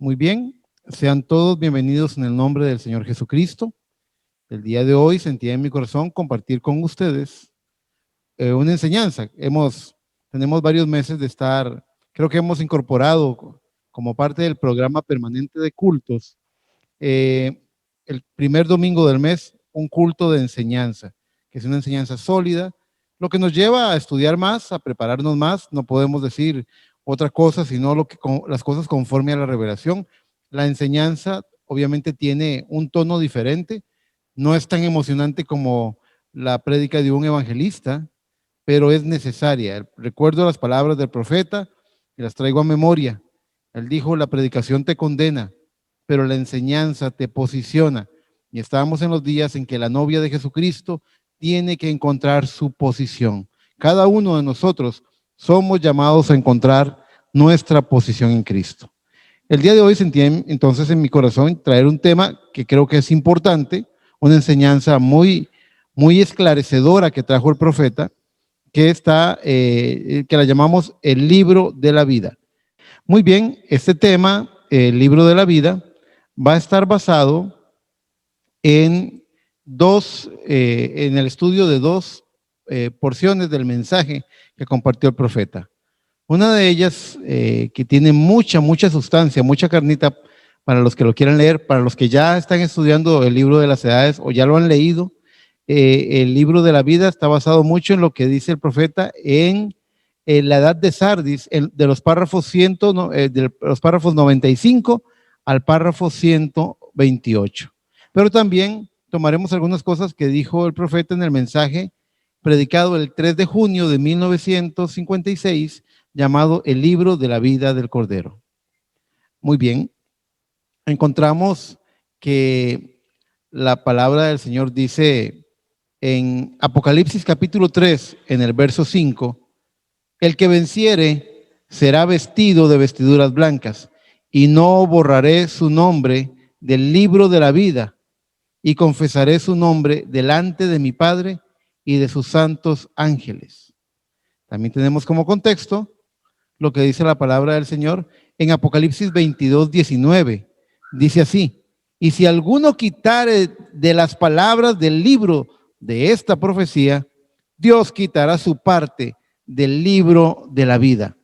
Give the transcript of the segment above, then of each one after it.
Muy bien, sean todos bienvenidos en el nombre del Señor Jesucristo. El día de hoy sentía en mi corazón compartir con ustedes una enseñanza. Tenemos varios meses de estar, creo que hemos incorporado como parte del programa permanente de cultos, el primer domingo del mes, un culto de enseñanza, que es una enseñanza sólida, lo que nos lleva a estudiar más, a prepararnos más. No podemos decir otra cosa, sino las cosas conforme a la revelación. La enseñanza obviamente tiene un tono diferente, no es tan emocionante como la prédica de un evangelista, pero es necesaria. Recuerdo las palabras del profeta y las traigo a memoria. Él dijo: la predicación te condena, pero la enseñanza te posiciona. Y estábamos en los días en que la novia de Jesucristo tiene que encontrar su posición. Cada uno de nosotros somos llamados a encontrar nuestra posición en Cristo. El día de hoy sentí entonces en mi corazón traer un tema que creo que es importante, una enseñanza muy esclarecedora que trajo el profeta, que la llamamos el libro de la vida. Muy bien, este tema, el libro de la vida, va a estar basado en en el estudio de dos porciones del mensaje que compartió el profeta. Una de ellas, que tiene mucha sustancia, mucha carnita, para los que lo quieran leer, para los que ya están estudiando el libro de las edades o ya lo han leído. El libro de la vida está basado mucho en lo que dice el profeta en la edad de Sardis, de los párrafos de los párrafos 95 al párrafo 128. Pero también tomaremos algunas cosas que dijo el profeta en el mensaje predicado el 3 de junio de 1956, llamado El libro de la vida del Cordero. Muy bien, encontramos que la palabra del Señor dice en Apocalipsis capítulo 3, en el verso 5, el que venciere será vestido de vestiduras blancas, y no borraré su nombre del libro de la vida, y confesaré su nombre delante de mi Padre y de sus santos ángeles. También tenemos como contexto lo que dice la palabra del Señor en Apocalipsis 22, 19. Dice así: y si alguno quitare de las palabras del libro de esta profecía, Dios quitará su parte del libro de la vida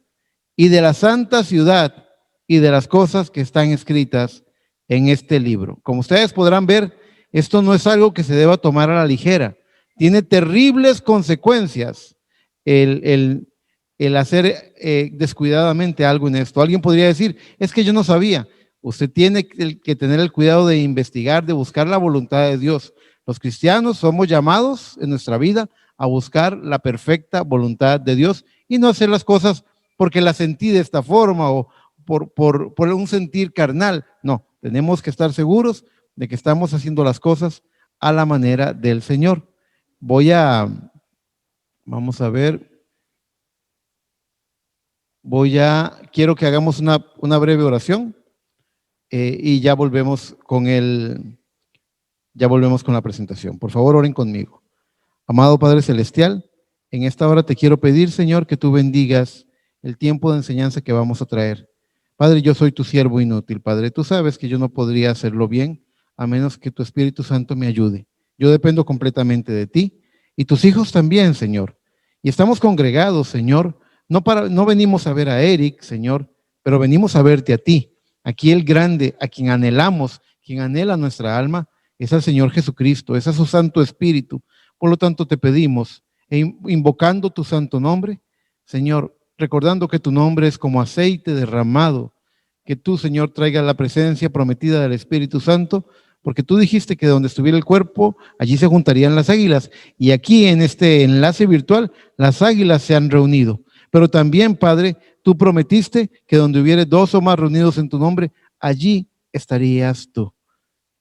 y de la santa ciudad y de las cosas que están escritas en este libro. Como ustedes podrán ver, esto no es algo que se deba tomar a la ligera. Tiene terribles consecuencias el hacer descuidadamente algo en esto. Alguien podría decir: es que yo no sabía. Usted tiene que tener el cuidado de investigar, de buscar la voluntad de Dios. Los cristianos somos llamados en nuestra vida a buscar la perfecta voluntad de Dios y no hacer las cosas porque las sentí de esta forma o por un sentir carnal. No, tenemos que estar seguros de que estamos haciendo las cosas a la manera del Señor. Vamos a ver. Quiero que hagamos una breve oración y ya volvemos con la presentación. Por favor, oren conmigo. Amado Padre Celestial, en esta hora te quiero pedir, Señor, que tú bendigas el tiempo de enseñanza que vamos a traer. Padre, yo soy tu siervo inútil, Padre. Tú sabes que yo no podría hacerlo bien a menos que tu Espíritu Santo me ayude. Yo dependo completamente de ti y tus hijos también, Señor. Y estamos congregados, Señor. No venimos a ver a Eric, Señor, pero venimos a verte a ti. Aquí el grande, a quien anhelamos, quien anhela nuestra alma, es al Señor Jesucristo, es a su Santo Espíritu. Por lo tanto, te pedimos, invocando tu santo nombre, Señor, recordando que tu nombre es como aceite derramado, que tú, Señor, traigas la presencia prometida del Espíritu Santo, porque tú dijiste que donde estuviera el cuerpo, allí se juntarían las águilas. Y aquí en este enlace virtual, las águilas se han reunido. Pero también, Padre, tú prometiste que donde hubiere dos o más reunidos en tu nombre, allí estarías tú.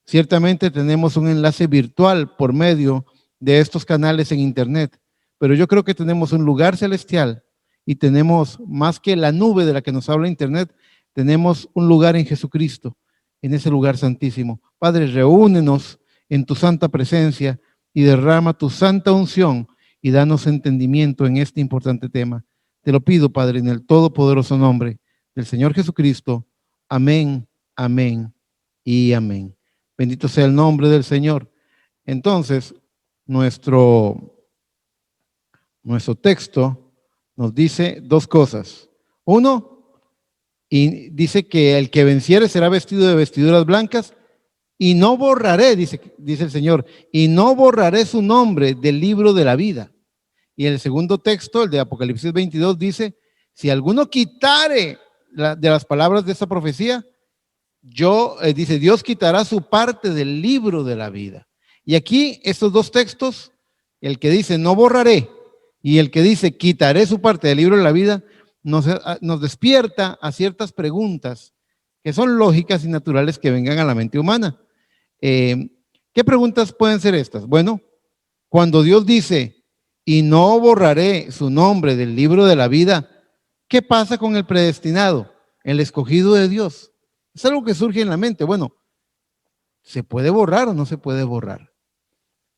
Ciertamente tenemos un enlace virtual por medio de estos canales en internet, pero yo creo que tenemos un lugar celestial y tenemos más que la nube de la que nos habla internet, tenemos un lugar en Jesucristo, en ese lugar santísimo. Padre, reúnenos en tu santa presencia y derrama tu santa unción y danos entendimiento en este importante tema. Te lo pido, Padre, en el todopoderoso nombre del Señor Jesucristo. Amén Amén y amén. Bendito sea el nombre del Señor. Entonces, nuestro texto nos dice dos cosas. Uno, y dice que el que venciere será vestido de vestiduras blancas y no borraré, dice el Señor, y no borraré su nombre del libro de la vida. Y el segundo texto, el de Apocalipsis 22, dice, si alguno quitare de las palabras de esta profecía, dice, Dios quitará su parte del libro de la vida. Y aquí estos dos textos, el que dice no borraré y el que dice quitaré su parte del libro de la vida, nos despierta a ciertas preguntas que son lógicas y naturales que vengan a la mente humana. ¿Qué preguntas pueden ser estas? Bueno, cuando Dios dice, y no borraré su nombre del libro de la vida, ¿qué pasa con el predestinado, el escogido de Dios? Es algo que surge en la mente. Bueno, ¿se puede borrar o no se puede borrar?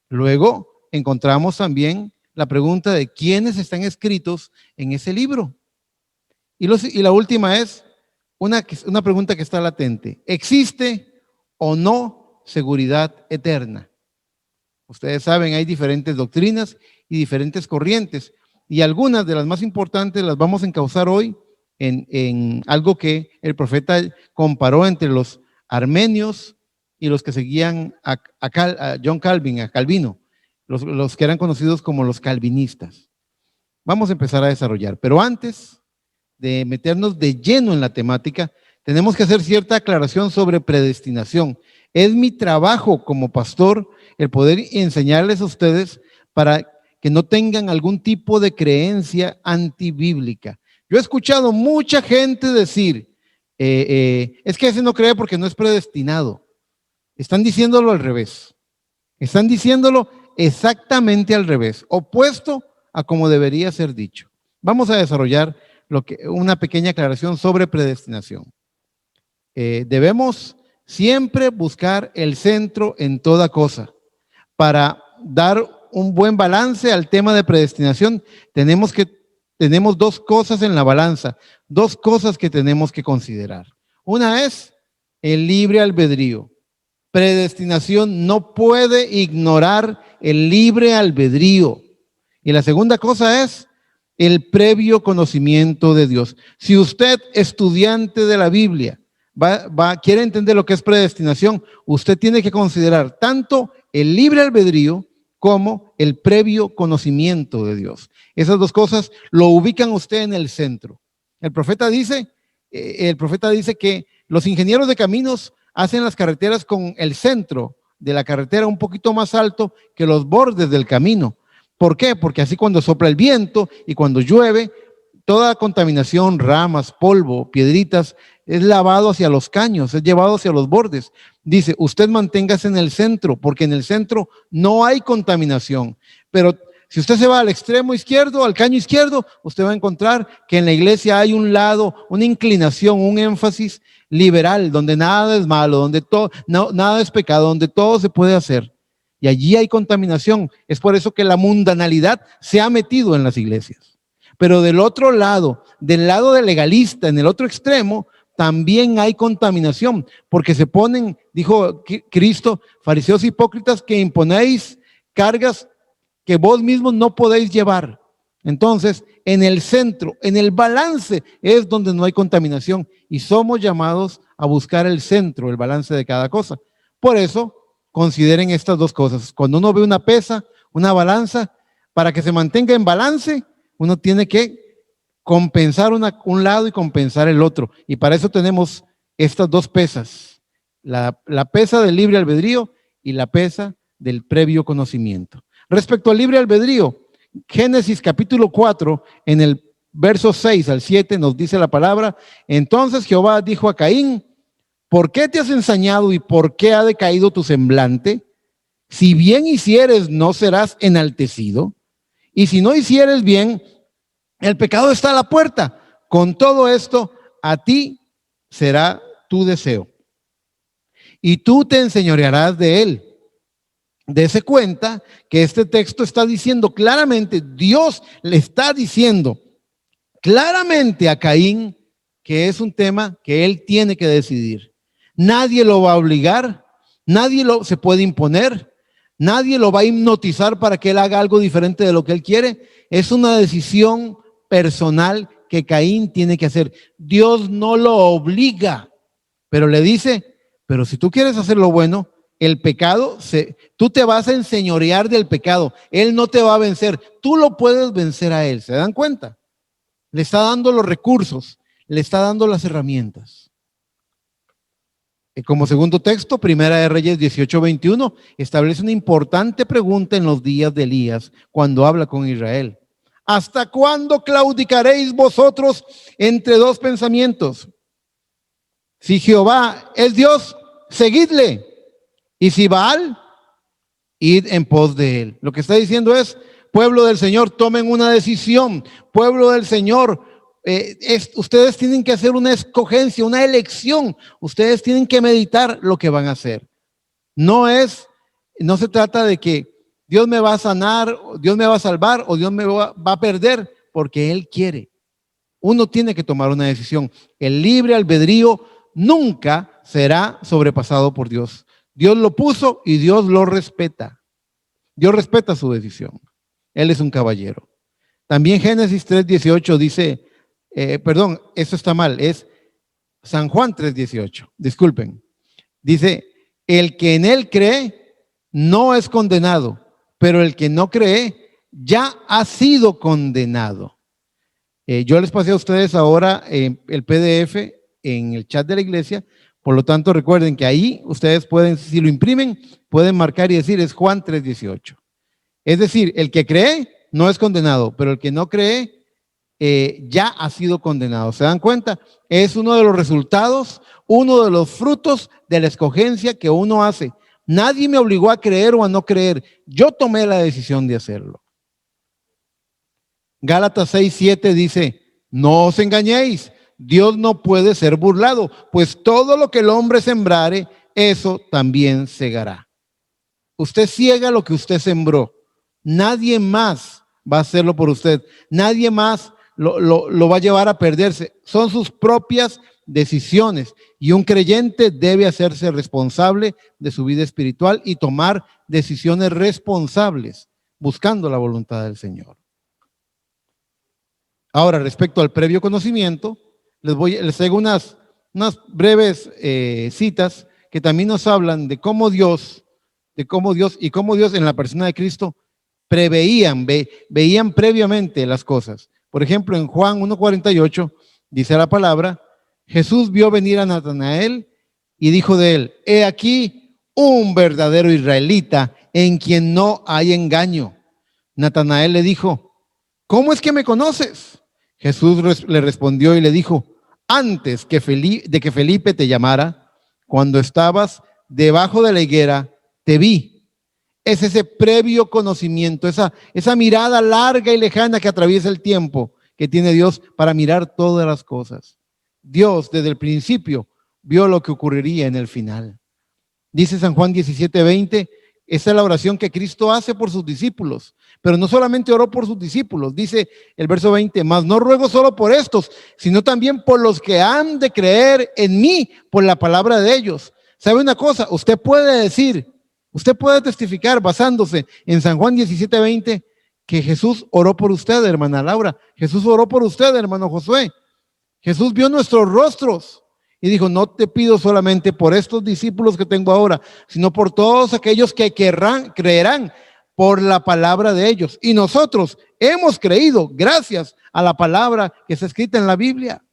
Luego encontramos también la pregunta de quiénes están escritos en ese libro. Y la última es una pregunta que está latente. ¿Existe o no seguridad eterna? Ustedes saben, hay diferentes doctrinas y diferentes corrientes. Y algunas de las más importantes las vamos a encauzar hoy en algo que el profeta comparó entre los armenios y los que seguían a John Calvin, a Calvino, los que eran conocidos como los calvinistas. Vamos a empezar a desarrollar, pero antes de meternos de lleno en la temática, tenemos que hacer cierta aclaración sobre predestinación. Es mi trabajo como pastor el poder enseñarles a ustedes para que no tengan algún tipo de creencia antibíblica. Yo he escuchado mucha gente decir, es que ese no cree porque no es predestinado. Están diciéndolo al revés. Están diciéndolo exactamente al revés, opuesto a como debería ser dicho. Vamos a desarrollar una pequeña aclaración sobre predestinación. Debemos siempre buscar el centro en toda cosa. Para dar un buen balance al tema de predestinación, tenemos dos cosas en la balanza, dos cosas que tenemos que considerar. Una es el libre albedrío. Predestinación no puede ignorar el libre albedrío. Y la segunda cosa es el previo conocimiento de Dios. Si usted, estudiante de la Biblia, quiere entender lo que es predestinación, usted tiene que considerar tanto el libre albedrío como el previo conocimiento de Dios. Esas dos cosas lo ubican usted en el centro. El profeta dice que los ingenieros de caminos hacen las carreteras con el centro de la carretera un poquito más alto que los bordes del camino. ¿Por qué? Porque así cuando sopla el viento y cuando llueve, toda contaminación, ramas, polvo, piedritas, es lavado hacia los caños, es llevado hacia los bordes. Dice, usted manténgase en el centro, porque en el centro no hay contaminación. Pero si usted se va al extremo izquierdo, al caño izquierdo, usted va a encontrar que en la iglesia hay un lado, una inclinación, un énfasis liberal, donde nada es malo, donde nada es pecado, donde todo se puede hacer. Y allí hay contaminación. Es por eso que la mundanalidad se ha metido en las iglesias. Pero del otro lado, del lado del legalista, en el otro extremo, también hay contaminación, porque se ponen, dijo Cristo, fariseos hipócritas, que imponéis cargas que vos mismos no podéis llevar. Entonces, en el centro, en el balance, es donde no hay contaminación y somos llamados a buscar el centro, el balance de cada cosa. Por eso, consideren estas dos cosas. Cuando uno ve una pesa, una balanza, para que se mantenga en balance, uno tiene que compensar un lado y compensar el otro. Y para eso tenemos estas dos pesas, la pesa del libre albedrío y la pesa del previo conocimiento. Respecto al libre albedrío, Génesis capítulo 4, en el verso 6 al 7 nos dice la palabra, entonces Jehová dijo a Caín, ¿por qué te has ensañado y por qué ha decaído tu semblante? Si bien hicieres, no serás enaltecido, y si no hicieres bien, el pecado está a la puerta. Con todo esto, a ti será tu deseo. Y tú te enseñorearás de él. Dese cuenta que este texto está diciendo claramente, Dios le está diciendo claramente a Caín que es un tema que él tiene que decidir. Nadie lo va a obligar, se puede imponer, nadie lo va a hipnotizar para que él haga algo diferente de lo que él quiere. Es una decisión personal que Caín tiene que hacer. Dios no lo obliga, pero le dice, pero si tú quieres hacer lo bueno, el pecado, tú te vas a enseñorear del pecado. Él no te va a vencer. Tú lo puedes vencer a él. ¿Se dan cuenta? Le está dando los recursos, le está dando las herramientas. Como segundo texto, Primera de Reyes 18:21, establece una importante pregunta en los días de Elías cuando habla con Israel. ¿Hasta cuándo claudicaréis vosotros entre dos pensamientos? Si Jehová es Dios, seguidle. Y si Baal, id en pos de él. Lo que está diciendo es, pueblo del Señor, tomen una decisión. Pueblo del Señor, ustedes tienen que hacer una escogencia, una elección. Ustedes tienen que meditar lo que van a hacer. No se trata de que Dios me va a sanar, Dios me va a salvar o Dios me va a perder, porque Él quiere. Uno tiene que tomar una decisión. El libre albedrío nunca será sobrepasado por Dios. Dios lo puso y Dios lo respeta. Dios respeta su decisión. Él es un caballero. También Génesis 3:18 dice, eso está mal, es San Juan 3:18, disculpen. Dice, el que en él cree no es condenado, pero el que no cree ya ha sido condenado. Yo les pasé a ustedes ahora el PDF en el chat de la iglesia. Por lo tanto, recuerden que ahí ustedes pueden, si lo imprimen, pueden marcar y decir es Juan 3:18. Es decir, el que cree no es condenado, pero el que no cree ya ha sido condenado. ¿Se dan cuenta? Es uno de los resultados, uno de los frutos de la escogencia que uno hace. Nadie me obligó a creer o a no creer. Yo tomé la decisión de hacerlo. Gálatas 6:7 dice, no os engañéis. Dios no puede ser burlado, pues todo lo que el hombre sembrare, eso también segará. Usted ciega lo que usted sembró. Nadie más va a hacerlo por usted. Nadie más lo va a llevar a perderse. Son sus propias decisiones. Y un creyente debe hacerse responsable de su vida espiritual y tomar decisiones responsables, buscando la voluntad del Señor. Ahora, respecto al previo conocimiento, les traigo unas breves citas que también nos hablan de cómo Dios en la persona de Cristo veían previamente las cosas. Por ejemplo, en Juan 1:48 dice la palabra, Jesús vio venir a Natanael y dijo de él, he aquí un verdadero israelita en quien no hay engaño. Natanael le dijo, ¿cómo es que me conoces? Jesús le respondió y le dijo, antes de que Felipe te llamara, cuando estabas debajo de la higuera, te vi. Es ese previo conocimiento, esa mirada larga y lejana que atraviesa el tiempo que tiene Dios para mirar todas las cosas. Dios desde el principio vio lo que ocurriría en el final. Dice San Juan 17:20, esa es la oración que Cristo hace por sus discípulos, pero no solamente oró por sus discípulos, dice el verso 20, mas no ruego solo por estos, sino también por los que han de creer en mí por la palabra de ellos. ¿Sabe una cosa? Usted puede testificar basándose en San Juan 17:20 que Jesús oró por usted, hermana Laura. Jesús oró por usted, hermano Josué. Jesús vio nuestros rostros y dijo, no te pido solamente por estos discípulos que tengo ahora, sino por todos aquellos que creerán por la palabra de ellos. Y nosotros hemos creído gracias a la palabra que está escrita en la Biblia.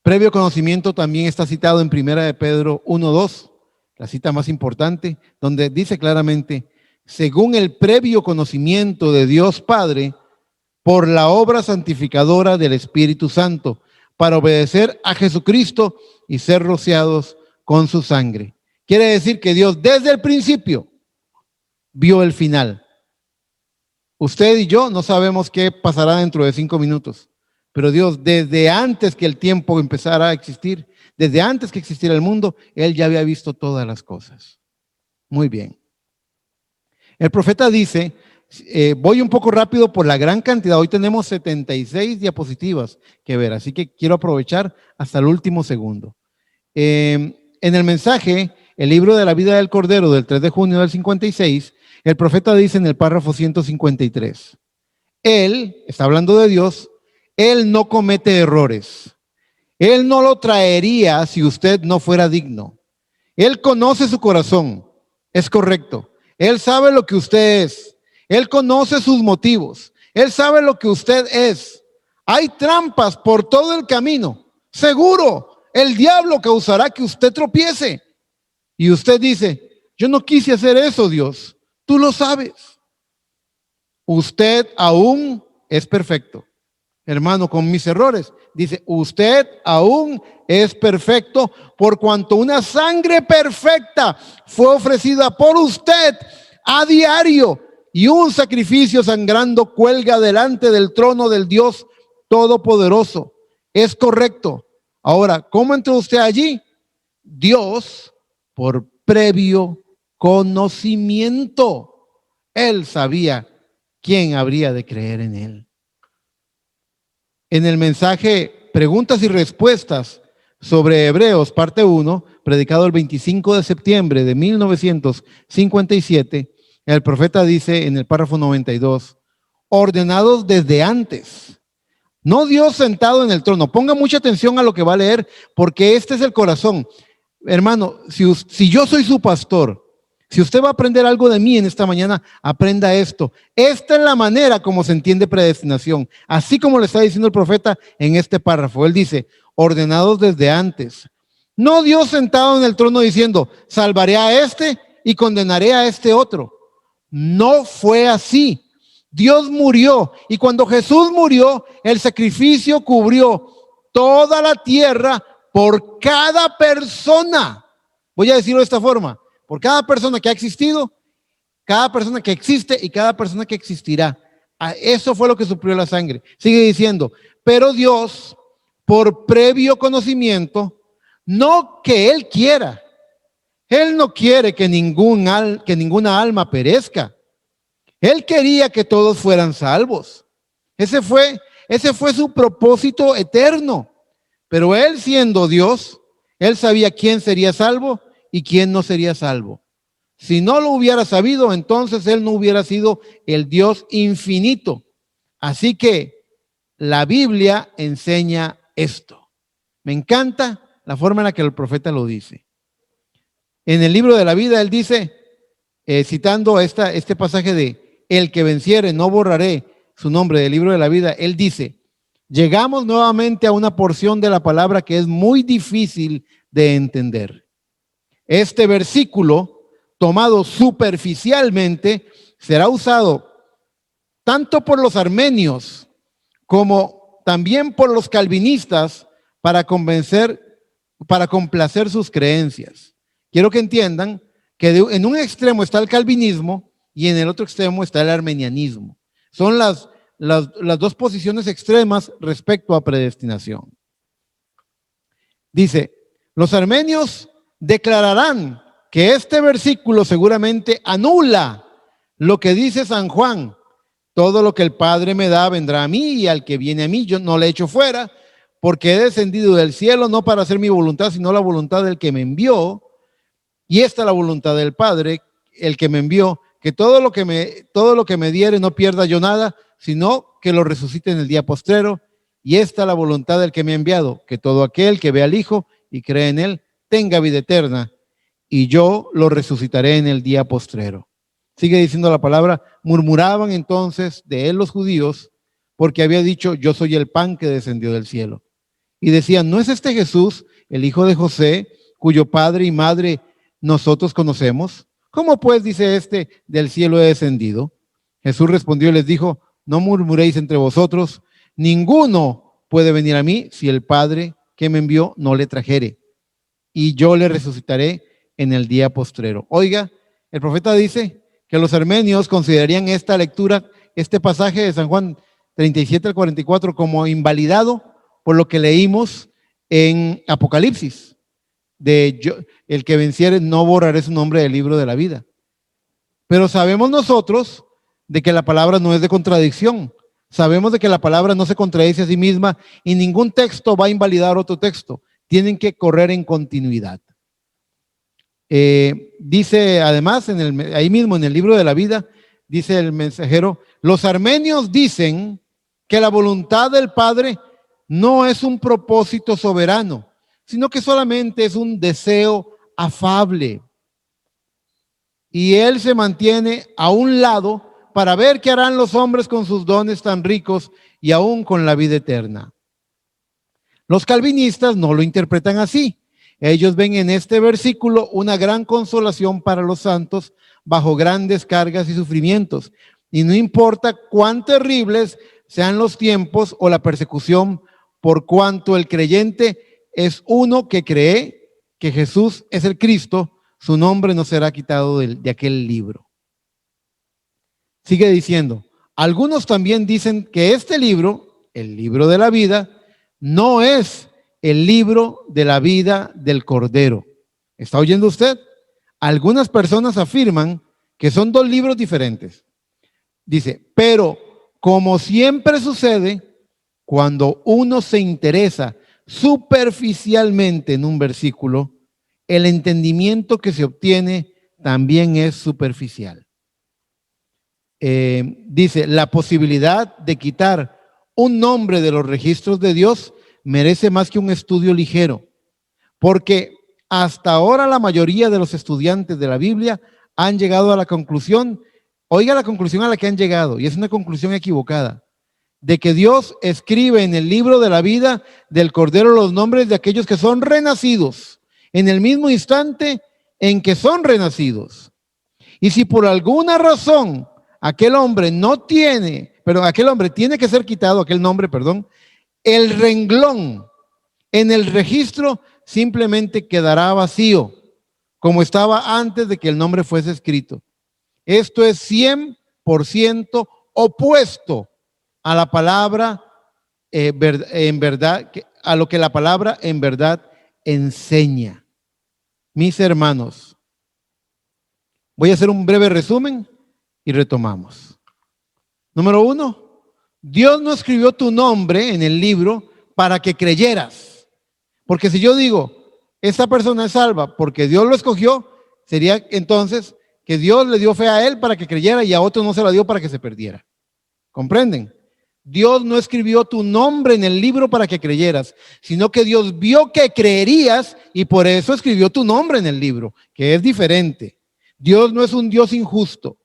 Previo conocimiento también está citado en Primera de Pedro 1:2, la cita más importante, donde dice claramente, según el previo conocimiento de Dios Padre, por la obra santificadora del Espíritu Santo, para obedecer a Jesucristo y ser rociados con su sangre. Quiere decir que Dios desde el principio vio el final. Usted y yo no sabemos qué pasará dentro de 5 minutos, pero Dios desde antes que el tiempo empezara a existir, desde antes que existiera el mundo, Él ya había visto todas las cosas. Muy bien. El profeta dice voy un poco rápido por la gran cantidad. Hoy tenemos 76 diapositivas que ver, así que quiero aprovechar hasta el último segundo. En el mensaje, el libro de la vida del Cordero del 3 de junio del 56, el profeta dice en el párrafo 153, Él, está hablando de Dios, Él no comete errores. Él no lo traería si usted no fuera digno. Él conoce su corazón, es correcto. Él sabe lo que usted es. Él conoce sus motivos. Él sabe lo que usted es. Hay trampas por todo el camino. Seguro, el diablo causará que usted tropiece. Y usted dice, yo no quise hacer eso, Dios. Tú lo sabes. Usted aún es perfecto. Hermano, con mis errores, dice, usted aún es perfecto por cuanto una sangre perfecta fue ofrecida por usted a diario y un sacrificio sangrando cuelga delante del trono del Dios Todopoderoso. Es correcto. Ahora, ¿cómo entró usted allí? Dios, por previo conocimiento, Él sabía quién habría de creer en Él. En el mensaje Preguntas y Respuestas sobre Hebreos, parte 1, predicado el 25 de septiembre de 1957, el profeta dice en el párrafo 92, ordenados desde antes, no Dios sentado en el trono. Ponga mucha atención a lo que va a leer, porque este es el corazón. Hermano, si yo soy su pastor, si usted va a aprender algo de mí en esta mañana, aprenda esto. Esta es la manera como se entiende predestinación, así como le está diciendo el profeta en este párrafo. Él dice, ordenados desde antes. No Dios sentado en el trono diciendo, salvaré a este y condenaré a este otro. No fue así. Dios murió y cuando Jesús murió, el sacrificio cubrió toda la tierra por cada persona. Voy a decirlo de esta forma. Por cada persona que ha existido, cada persona que existe y cada persona que existirá. Eso fue lo que suplió la sangre. Sigue diciendo, pero Dios, por previo conocimiento, no que Él quiera. Él no quiere que ninguna alma perezca. Él quería que todos fueran salvos. Ese fue su propósito eterno. Pero Él siendo Dios, Él sabía quién sería salvo y quién no sería salvo. Si no lo hubiera sabido, entonces Él no hubiera sido el Dios infinito. Así que la Biblia enseña esto. Me encanta la forma en la que el profeta lo dice. En el libro de la vida, él dice, citando este pasaje de el que venciere, no borraré su nombre del libro de la vida, él dice, llegamos nuevamente a una porción de la palabra que es muy difícil de entender. Este versículo, tomado superficialmente, será usado tanto por los armenios como también por los calvinistas para complacer sus creencias. Quiero que entiendan que en un extremo está el calvinismo y en el otro extremo está el armenianismo. Son las dos posiciones extremas respecto a predestinación. Dice, los armenios declararán que este versículo seguramente anula lo que dice San Juan. Todo lo que el Padre me da vendrá a mí y al que viene a mí yo no le echo fuera, porque he descendido del cielo no para hacer mi voluntad, sino la voluntad del que me envió. Y esta es la voluntad del Padre, el que me envió, que todo lo que me diere no pierda yo nada, sino que lo resucite en el día postrero. Y esta es la voluntad del que me ha enviado, que todo aquel que ve al Hijo y cree en Él tenga vida eterna, y yo lo resucitaré en el día postrero. Sigue diciendo la palabra, murmuraban entonces de él los judíos, porque había dicho, yo soy el pan que descendió del cielo. Y decían, ¿no es este Jesús, el hijo de José, cuyo padre y madre nosotros conocemos? ¿Cómo pues dice este, del cielo he descendido? Jesús respondió y les dijo, no murmuréis entre vosotros, ninguno puede venir a mí si el Padre que me envió no le trajere, y yo le resucitaré en el día postrero. Oiga, el profeta dice que los armenios considerarían esta lectura, este pasaje de San Juan 37 al 44 como invalidado por lo que leímos en Apocalipsis, el que venciere no borraré su nombre del libro de la vida. Pero sabemos nosotros de que la palabra no es de contradicción. Sabemos de que la palabra no se contradice a sí misma y ningún texto va a invalidar otro texto. Tienen que correr en continuidad. Dice además, ahí mismo en el libro de la vida, dice el mensajero, los armenios dicen que la voluntad del Padre no es un propósito soberano, sino que solamente es un deseo afable. Y él se mantiene a un lado para ver qué harán los hombres con sus dones tan ricos y aún con la vida eterna. Los calvinistas no lo interpretan así. Ellos ven en este versículo una gran consolación para los santos bajo grandes cargas y sufrimientos. Y no importa cuán terribles sean los tiempos o la persecución, por cuanto el creyente es uno que cree que Jesús es el Cristo, su nombre no será quitado de aquel libro. Sigue diciendo, algunos también dicen que este libro, el libro de la vida, no es el libro de la vida del Cordero. ¿Está oyendo usted? Algunas personas afirman que son dos libros diferentes. Dice, pero como siempre sucede, cuando uno se interesa superficialmente en un versículo, el entendimiento que se obtiene también es superficial. Dice, la posibilidad de quitar un nombre de los registros de Dios merece más que un estudio ligero, porque hasta ahora la mayoría de los estudiantes de la Biblia han llegado a la conclusión, oiga la conclusión a la que han llegado, y es una conclusión equivocada, de que Dios escribe en el libro de la vida del Cordero los nombres de aquellos que son renacidos en el mismo instante en que son renacidos. Y si por alguna razón aquel hombre tiene que ser quitado, aquel nombre, el renglón en el registro simplemente quedará vacío, como estaba antes de que el nombre fuese escrito. Esto es 100% opuesto a la palabra en verdad, a lo que la palabra en verdad enseña. Mis hermanos, voy a hacer un breve resumen y retomamos. Número 1, Dios no escribió tu nombre en el libro para que creyeras. Porque si yo digo, esta persona es salva porque Dios lo escogió, sería entonces que Dios le dio fe a él para que creyera y a otro no se la dio para que se perdiera. ¿Comprenden? Dios no escribió tu nombre en el libro para que creyeras, sino que Dios vio que creerías y por eso escribió tu nombre en el libro, que es diferente. Dios no es un Dios injusto.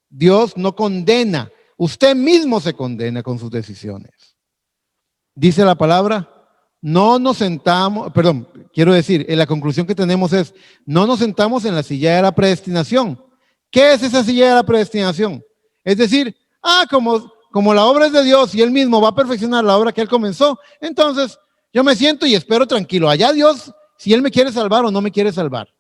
Dios no condena. Usted mismo se condena con sus decisiones. Dice la palabra, no nos sentamos, la conclusión que tenemos es, no nos sentamos en la silla de la predestinación. ¿Qué es esa silla de la predestinación? Es decir, como la obra es de Dios y Él mismo va a perfeccionar la obra que Él comenzó, entonces yo me siento y espero tranquilo. Allá Dios, si Él me quiere salvar o no me quiere salvar.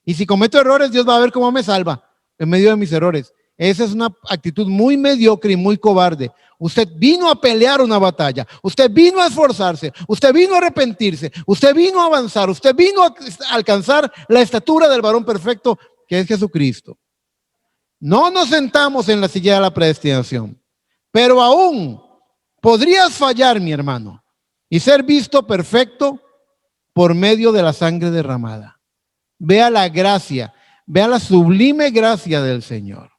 Y si cometo errores, Dios va a ver cómo me salva en medio de mis errores. Esa es una actitud muy mediocre y muy cobarde. Usted vino a pelear una batalla, usted vino a esforzarse, usted vino a arrepentirse, usted vino a avanzar, usted vino a alcanzar la estatura del varón perfecto que es Jesucristo. No nos sentamos en la silla de la predestinación, pero aún podrías fallar, mi hermano, y ser visto perfecto por medio de la sangre derramada. Vea la gracia, vea la sublime gracia del Señor.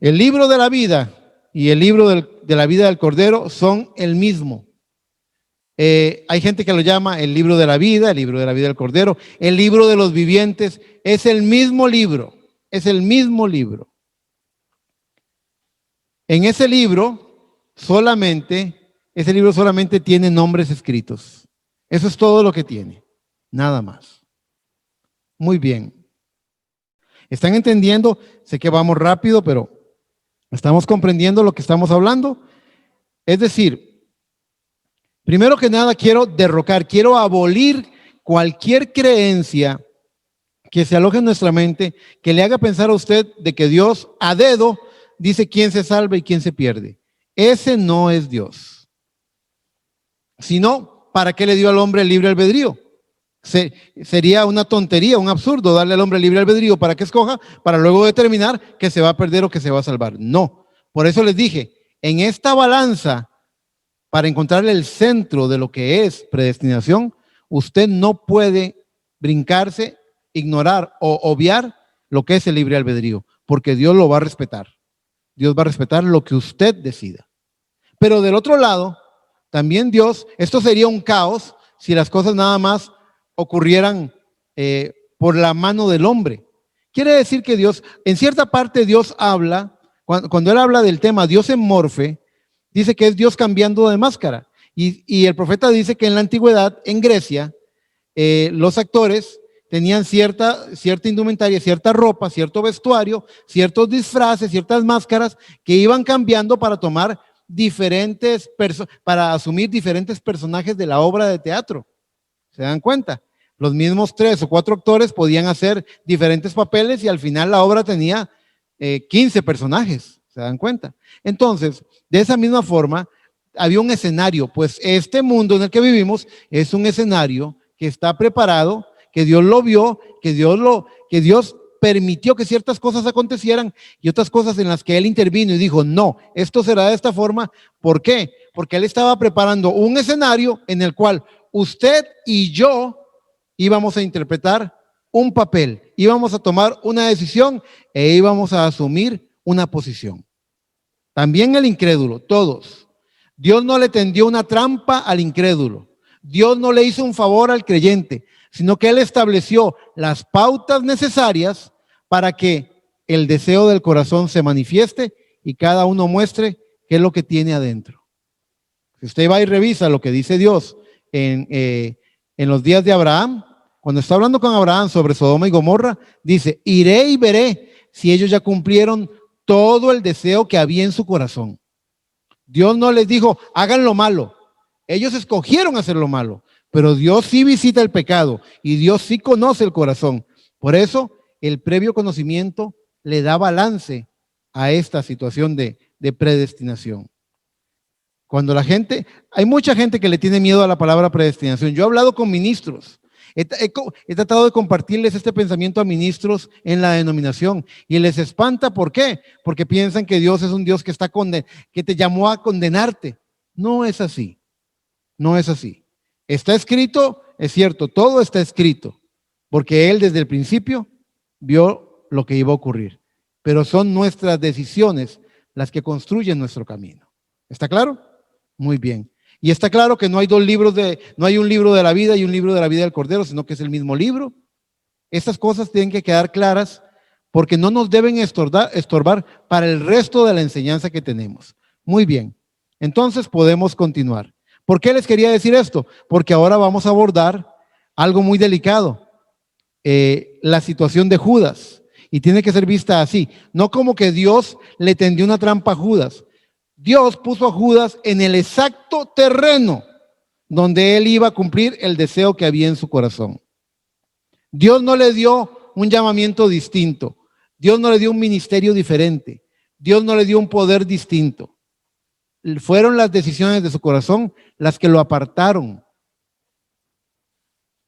El libro de la vida y el libro de la vida del Cordero son el mismo. Hay gente que lo llama el libro de la vida del Cordero, el libro de los vivientes. Es el mismo libro, es el mismo libro. En ese libro solamente tiene nombres escritos. Eso es todo lo que tiene, nada más. Muy bien. ¿Están entendiendo? Sé que vamos rápido, pero ¿estamos comprendiendo lo que estamos hablando? Es decir, primero que nada quiero abolir cualquier creencia que se aloje en nuestra mente, que le haga pensar a usted de que Dios a dedo dice quién se salva y quién se pierde. Ese no es Dios. Sino, ¿para qué le dio al hombre el libre albedrío? Sería una tontería, un absurdo darle al hombre libre albedrío para que escoja, para luego determinar que se va a perder o que se va a salvar. No. Por eso les dije, en esta balanza, para encontrarle el centro de lo que es predestinación, usted no puede brincarse, ignorar o obviar lo que es el libre albedrío, porque Dios lo va a respetar. Dios va a respetar lo que usted decida. Pero del otro lado, también Dios, esto sería un caos si las cosas nada más ocurrieran por la mano del hombre. Quiere decir que Dios, en cierta parte Dios habla, cuando él habla del tema Dios en morfe, dice que es Dios cambiando de máscara. Y el profeta dice que en la antigüedad, en Grecia, los actores tenían cierta indumentaria, cierta ropa, cierto vestuario, ciertos disfraces, ciertas máscaras que iban cambiando para tomar para asumir diferentes personajes de la obra de teatro. ¿Se dan cuenta? Los mismos 3 o 4 actores podían hacer diferentes papeles y al final la obra tenía 15 personajes. ¿Se dan cuenta? Entonces, de esa misma forma, había un escenario, pues este mundo en el que vivimos es un escenario que está preparado, que Dios lo vio, que Dios permitió que ciertas cosas acontecieran y otras cosas en las que Él intervino y dijo, no, esto será de esta forma. ¿Por qué? Porque Él estaba preparando un escenario en el cual usted y yo íbamos a interpretar un papel, íbamos a tomar una decisión e íbamos a asumir una posición. También el incrédulo, todos. Dios no le tendió una trampa al incrédulo. Dios no le hizo un favor al creyente, sino que Él estableció las pautas necesarias para que el deseo del corazón se manifieste y cada uno muestre qué es lo que tiene adentro. Si usted va y revisa lo que dice Dios en los días de Abraham, cuando está hablando con Abraham sobre Sodoma y Gomorra, dice, iré y veré si ellos ya cumplieron todo el deseo que había en su corazón. Dios no les dijo, hagan lo malo. Ellos escogieron hacer lo malo, pero Dios sí visita el pecado y Dios sí conoce el corazón. Por eso, el previo conocimiento le da balance a esta situación de predestinación. Cuando hay mucha gente que le tiene miedo a la palabra predestinación. Yo he hablado con ministros. He tratado de compartirles este pensamiento a ministros en la denominación y les espanta. ¿Por qué? Porque piensan que Dios es un Dios que te llamó a condenarte. No es así. No es así. Está escrito, es cierto, todo está escrito, porque Él desde el principio vio lo que iba a ocurrir. Pero son nuestras decisiones las que construyen nuestro camino. ¿Está claro? Muy bien. Y está claro que no hay no hay un libro de la vida y un libro de la vida del Cordero, sino que es el mismo libro. Estas cosas tienen que quedar claras porque no nos deben estorbar para el resto de la enseñanza que tenemos. Muy bien. Entonces podemos continuar. ¿Por qué les quería decir esto? Porque ahora vamos a abordar algo muy delicado, la situación de Judas. Y tiene que ser vista así, no como que Dios le tendió una trampa a Judas. Dios puso a Judas en el exacto terreno donde él iba a cumplir el deseo que había en su corazón. Dios no le dio un llamamiento distinto. Dios no le dio un ministerio diferente. Dios no le dio un poder distinto. Fueron las decisiones de su corazón las que lo apartaron.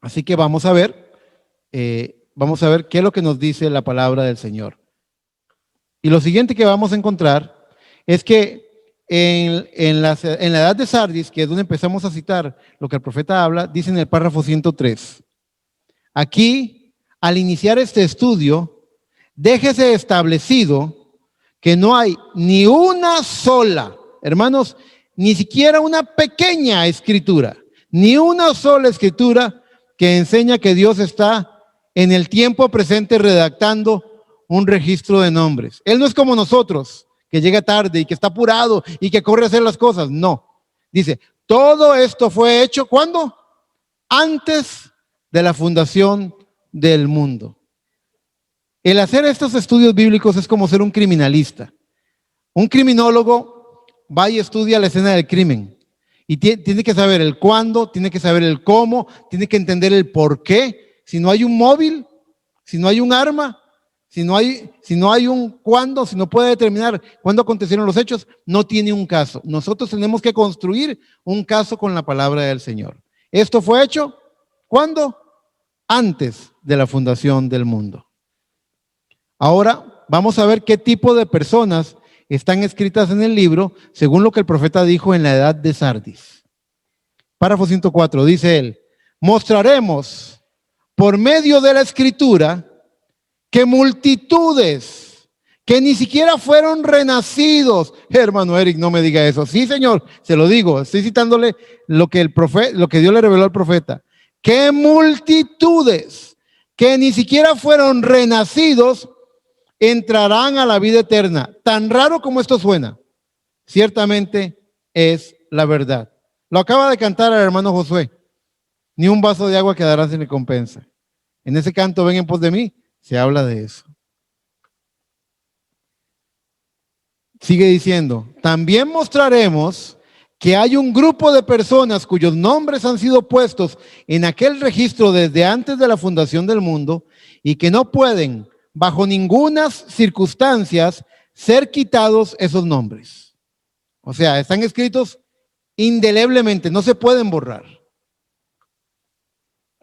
Así que vamos a ver qué es lo que nos dice la palabra del Señor. Y lo siguiente que vamos a encontrar es que en la edad de Sardis, que es donde empezamos a citar lo que el profeta habla, dice en el párrafo 103. Aquí, al iniciar este estudio, déjese establecido que no hay ni una sola, hermanos, ni siquiera una pequeña escritura, ni una sola escritura que enseña que Dios está en el tiempo presente redactando un registro de nombres. Él no es como nosotros, que llega tarde y que está apurado y que corre a hacer las cosas. No. Dice, todo esto fue hecho, ¿cuándo? Antes de la fundación del mundo. El hacer estos estudios bíblicos es como ser un criminalista. Un criminólogo va y estudia la escena del crimen. Y tiene que saber el cuándo, tiene que saber el cómo, tiene que entender el por qué. Si no hay un móvil, si no hay un arma, si no hay un cuándo, si no puede determinar cuándo acontecieron los hechos, no tiene un caso. Nosotros tenemos que construir un caso con la palabra del Señor. Esto fue hecho, ¿cuándo? antes de la fundación del mundo. Ahora vamos a ver qué tipo de personas están escritas en el libro según lo que el profeta dijo en la edad de Sardis. Párrafo 104, dice él: mostraremos por medio de la escritura que multitudes que ni siquiera fueron renacidos. Hermano Eric, no me diga eso. Sí, Señor, se lo digo. Estoy citándole lo que Dios le reveló al profeta. Que multitudes que ni siquiera fueron renacidos entrarán a la vida eterna. Tan raro como esto suena, ciertamente es la verdad. Lo acaba de cantar el hermano Josué. Ni un vaso de agua quedará sin recompensa. En ese canto, ven en pos de mí, se habla de eso. Sigue diciendo: también mostraremos que hay un grupo de personas cuyos nombres han sido puestos en aquel registro desde antes de la fundación del mundo y que no pueden, bajo ninguna circunstancias, ser quitados esos nombres. O sea, están escritos indeleblemente, no se pueden borrar.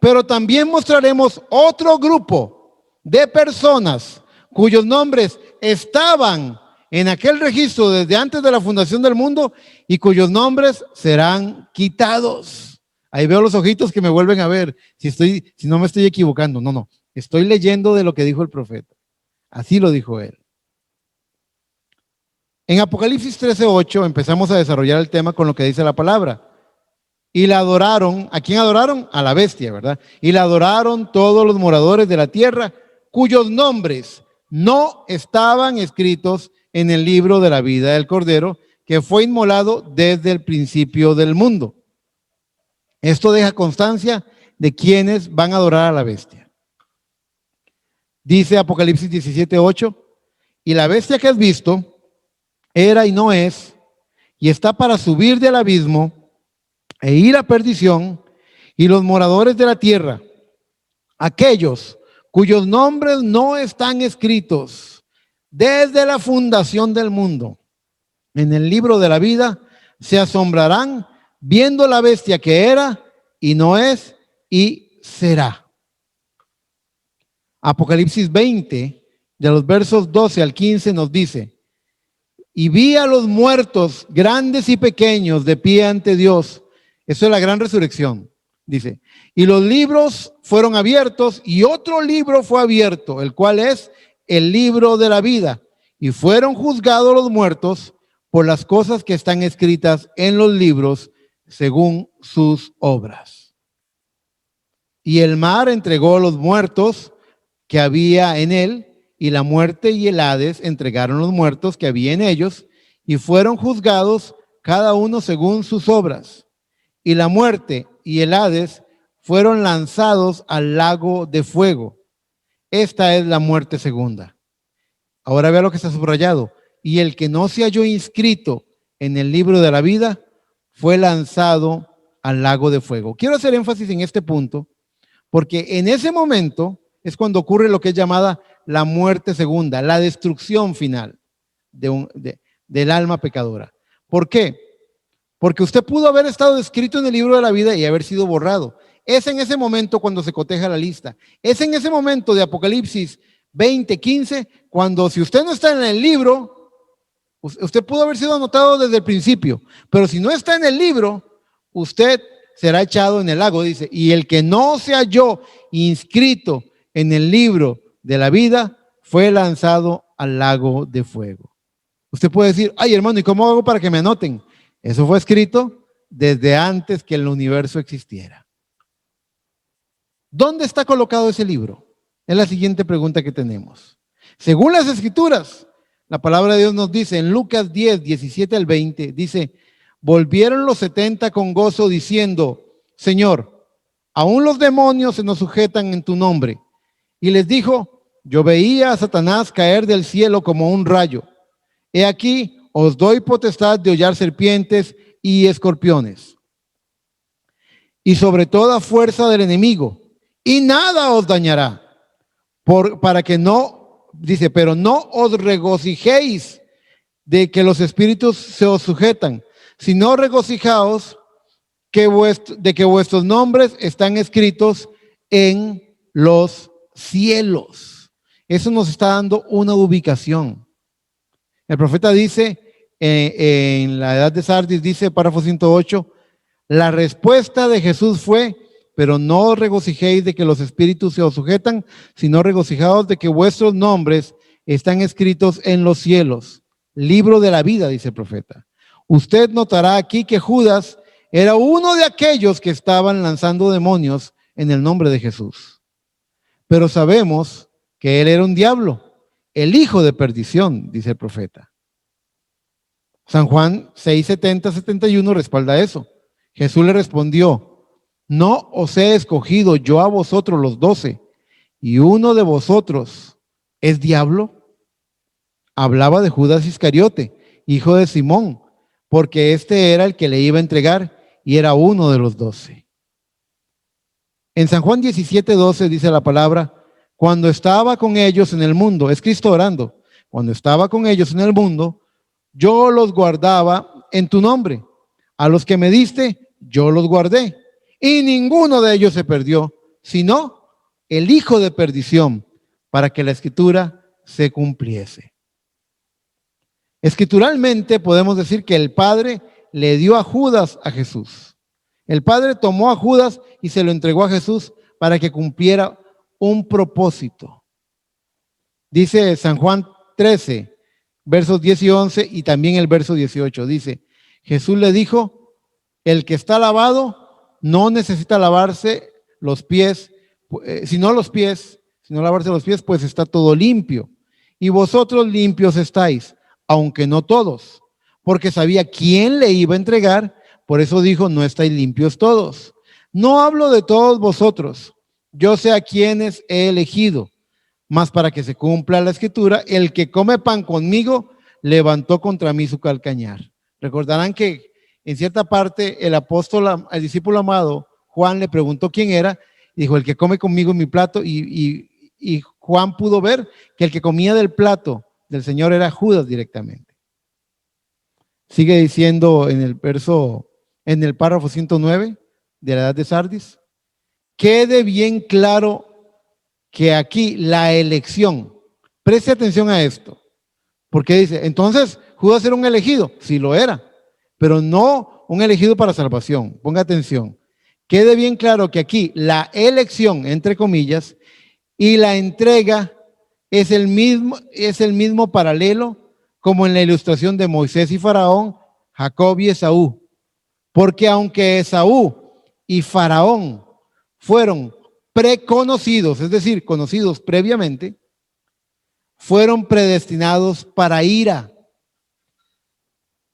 Pero también mostraremos otro grupo de personas cuyos nombres estaban en aquel registro desde antes de la fundación del mundo y cuyos nombres serán quitados. Ahí veo los ojitos que me vuelven a ver si no me estoy equivocando. No, estoy leyendo de lo que dijo el profeta. Así lo dijo él. En Apocalipsis 13:8 empezamos a desarrollar el tema con lo que dice la palabra. Y la adoraron. ¿A quién adoraron? A la bestia, ¿verdad? Y la adoraron todos los moradores de la tierra, cuyos nombres no estaban escritos en el libro de la vida del Cordero, que fue inmolado desde el principio del mundo. Esto deja constancia de quienes van a adorar a la bestia. Dice Apocalipsis 17:8, y la bestia que has visto era y no es, y está para subir del abismo e ir a perdición, y los moradores de la tierra, aquellos cuyos nombres no están escritos desde la fundación del mundo en el libro de la vida, se asombrarán viendo la bestia que era y no es y será. Apocalipsis 20, de los versos 12 al 15 nos dice: y vi a los muertos, grandes y pequeños, de pie ante Dios. Eso es la gran resurrección, dice. Y los libros fueron abiertos y otro libro fue abierto, el cual es el libro de la vida. Y fueron juzgados los muertos por las cosas que están escritas en los libros según sus obras. Y el mar entregó los muertos que había en él, y la muerte y el Hades entregaron los muertos que había en ellos, y fueron juzgados cada uno según sus obras. Y la muerte y el Hades fueron lanzados al lago de fuego. Esta es la muerte segunda. Ahora vea lo que está subrayado. Y el que no se halló inscrito en el libro de la vida fue lanzado al lago de fuego. Quiero hacer énfasis en este punto, porque en ese momento es cuando ocurre lo que es llamada la muerte segunda, la destrucción final del alma pecadora. ¿Por qué? Porque usted pudo haber estado escrito en el libro de la vida y haber sido borrado. Es en ese momento cuando se coteja la lista. Es en ese momento de Apocalipsis 20:15, cuando si usted no está en el libro, usted pudo haber sido anotado desde el principio, pero si no está en el libro, usted será echado en el lago, dice. Y el que no se halló inscrito en el libro de la vida fue lanzado al lago de fuego. Usted puede decir: ay, hermano, ¿y cómo hago para que me anoten? Eso fue escrito desde antes que el universo existiera. ¿Dónde está colocado ese libro? Es la siguiente pregunta que tenemos. Según las escrituras, la palabra de Dios nos dice en Lucas 10, 17 al 20, dice: volvieron los 70 con gozo diciendo: Señor, aún los demonios se nos sujetan en tu nombre. Y les dijo: yo veía a Satanás caer del cielo como un rayo. He aquí, os doy potestad de hollar serpientes y escorpiones, y sobre toda fuerza del enemigo, y nada os dañará. Para que no, dice, pero no os regocijéis de que los espíritus se os sujetan, sino regocijaos de que vuestros nombres están escritos en los cielos. Eso nos está dando una ubicación. El profeta dice, en la edad de Sardis, dice, párrafo 108, la respuesta de Jesús fue: pero no os regocijéis de que los espíritus se os sujetan, sino regocijaos de que vuestros nombres están escritos en los cielos. Libro de la vida, dice el profeta. Usted notará aquí que Judas era uno de aquellos que estaban lanzando demonios en el nombre de Jesús. Pero sabemos que él era un diablo, el hijo de perdición, dice el profeta. San Juan 6:70-71 respalda eso. Jesús le respondió: no os he escogido yo a vosotros los 12, y uno de vosotros es diablo. Hablaba de Judas Iscariote, hijo de Simón, porque este era el que le iba a entregar y era uno de los 12. En San Juan 17:12 dice la palabra: cuando estaba con ellos en el mundo, es Cristo orando, cuando estaba con ellos en el mundo, yo los guardaba en tu nombre. A los que me diste, yo los guardé. Y ninguno de ellos se perdió, sino el hijo de perdición, para que la escritura se cumpliese. Escrituralmente podemos decir que el Padre le dio a Judas a Jesús. El Padre tomó a Judas y se lo entregó a Jesús para que cumpliera un propósito. Dice San Juan 13, versos 10 y 11, y también el verso 18. Dice: Jesús le dijo: el que está lavado no necesita lavarse los pies, sino lavarse los pies, pues está todo limpio. Y vosotros limpios estáis, aunque no todos, porque sabía quién le iba a entregar, por eso dijo: no estáis limpios todos. No hablo de todos vosotros, yo sé a quienes he elegido, mas para que se cumpla la escritura, el que come pan conmigo levantó contra mí su calcañar. Recordarán que en cierta parte el apóstol, el discípulo amado, Juan, le preguntó quién era, y dijo: el que come conmigo en mi plato, y Juan pudo ver que el que comía del plato del Señor era Judas directamente. Sigue diciendo en el párrafo 109 de la edad de Sardis: quede bien claro que aquí la elección, preste atención a esto, porque dice, entonces Judas era un elegido. Sí lo era, pero no un elegido para salvación. Ponga atención. Quede bien claro que aquí la elección, entre comillas, y la entrega es el mismo paralelo como en la ilustración de Moisés y Faraón, Jacob y Esaú. Porque aunque Esaú y Faraón fueron preconocidos, es decir, conocidos previamente, fueron predestinados para ira.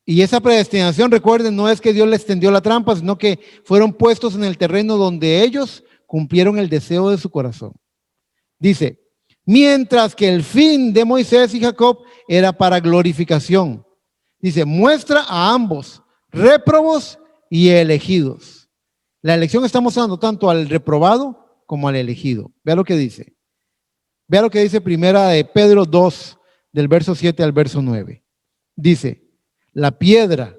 Y esa predestinación, recuerden, no es que Dios les tendió la trampa, sino que fueron puestos en el terreno donde ellos cumplieron el deseo de su corazón. Dice: mientras que el fin de Moisés y Jacob era para glorificación. Dice: muestra a ambos, réprobos y elegidos. La elección está mostrando tanto al reprobado como al elegido. Vea lo que dice. Vea lo que dice primera de Pedro 2, del verso 7 al verso 9. Dice: la piedra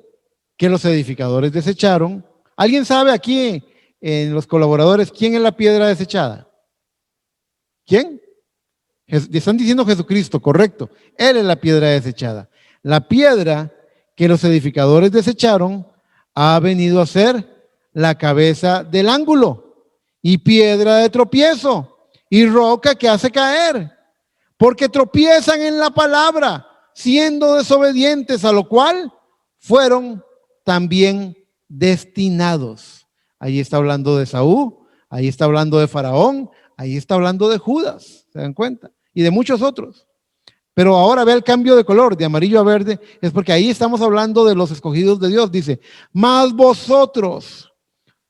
que los edificadores desecharon. ¿Alguien sabe aquí en los colaboradores quién es la piedra desechada? ¿Quién? Están diciendo Jesucristo, correcto. Él es la piedra desechada. La piedra que los edificadores desecharon ha venido a ser la cabeza del ángulo y piedra de tropiezo y roca que hace caer, porque tropiezan en la palabra, siendo desobedientes, a lo cual fueron también destinados. Ahí está hablando de Saúl, ahí está hablando de Faraón, ahí está hablando de Judas, ¿se dan cuenta? Y de muchos otros. Pero ahora ve el cambio de color, de amarillo a verde, es porque ahí estamos hablando de los escogidos de Dios. Dice: mas vosotros,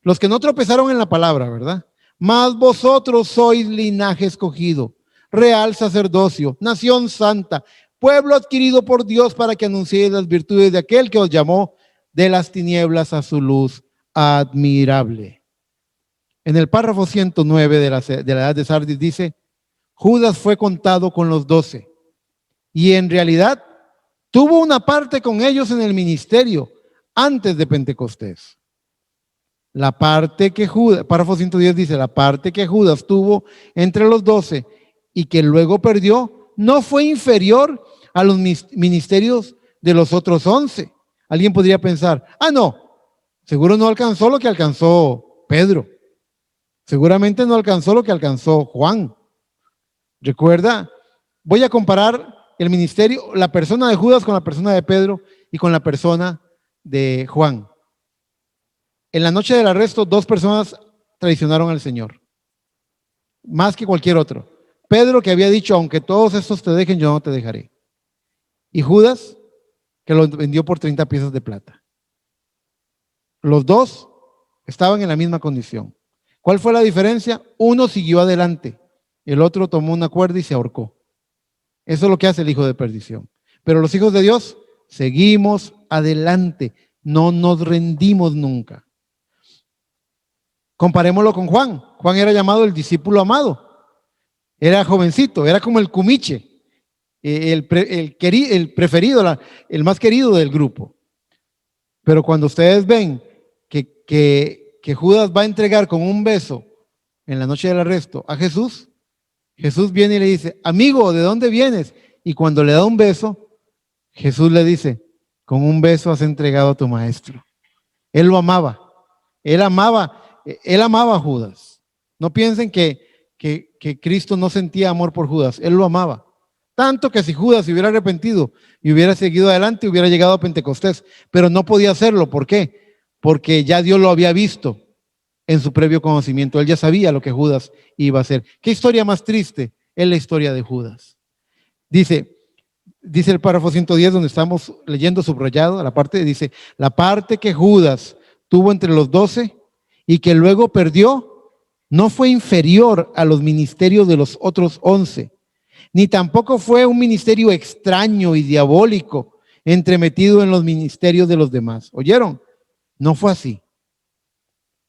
los que no tropezaron en la palabra, ¿verdad? Mas vosotros sois linaje escogido, real sacerdocio, nación santa, pueblo adquirido por Dios, para que anunciéis las virtudes de aquel que os llamó de las tinieblas a su luz admirable. En el párrafo 109 de la edad de Sardis dice: Judas fue contado con los 12 y en realidad tuvo una parte con ellos en el ministerio antes de Pentecostés. la parte que Judas, párrafo 110 dice, la parte que Judas tuvo entre los 12 y que luego perdió, no fue inferior a los ministerios de los otros 11. Alguien podría pensar, no, seguro no alcanzó lo que alcanzó Pedro. Seguramente no alcanzó lo que alcanzó Juan. Recuerda, voy a comparar el ministerio, la persona de Judas con la persona de Pedro y con la persona de Juan. En la noche del arresto, 2 personas traicionaron al Señor, más que cualquier otro. Pedro, que había dicho, aunque todos estos te dejen, yo no te dejaré. Y Judas, que lo vendió por 30 piezas de plata. Los dos estaban en la misma condición. ¿Cuál fue la diferencia? Uno siguió adelante, el otro tomó una cuerda y se ahorcó. Eso es lo que hace el hijo de perdición. Pero los hijos de Dios seguimos adelante, no nos rendimos nunca. Comparémoslo con Juan. Juan era llamado el discípulo amado. Era jovencito, era como el cumiche, el preferido, el más querido del grupo. Pero cuando ustedes ven que Judas va a entregar con un beso en la noche del arresto a Jesús, Jesús viene y le dice, amigo, ¿de dónde vienes? Y cuando le da un beso, Jesús le dice, con un beso has entregado a tu maestro. Él lo amaba, él amaba a Judas. No piensen que Cristo no sentía amor por Judas, él lo amaba. Tanto que si Judas se hubiera arrepentido y hubiera seguido adelante, hubiera llegado a Pentecostés, pero no podía hacerlo. ¿Por qué? Porque ya Dios lo había visto en su previo conocimiento. Él ya sabía lo que Judas iba a hacer. ¿Qué historia más triste? Es la historia de Judas. Dice el párrafo 110, donde estamos leyendo subrayado, la parte que Judas tuvo entre los 12 y que luego perdió, no fue inferior a los ministerios de los otros 11, ni tampoco fue un ministerio extraño y diabólico entremetido en los ministerios de los demás. ¿Oyeron? No fue así.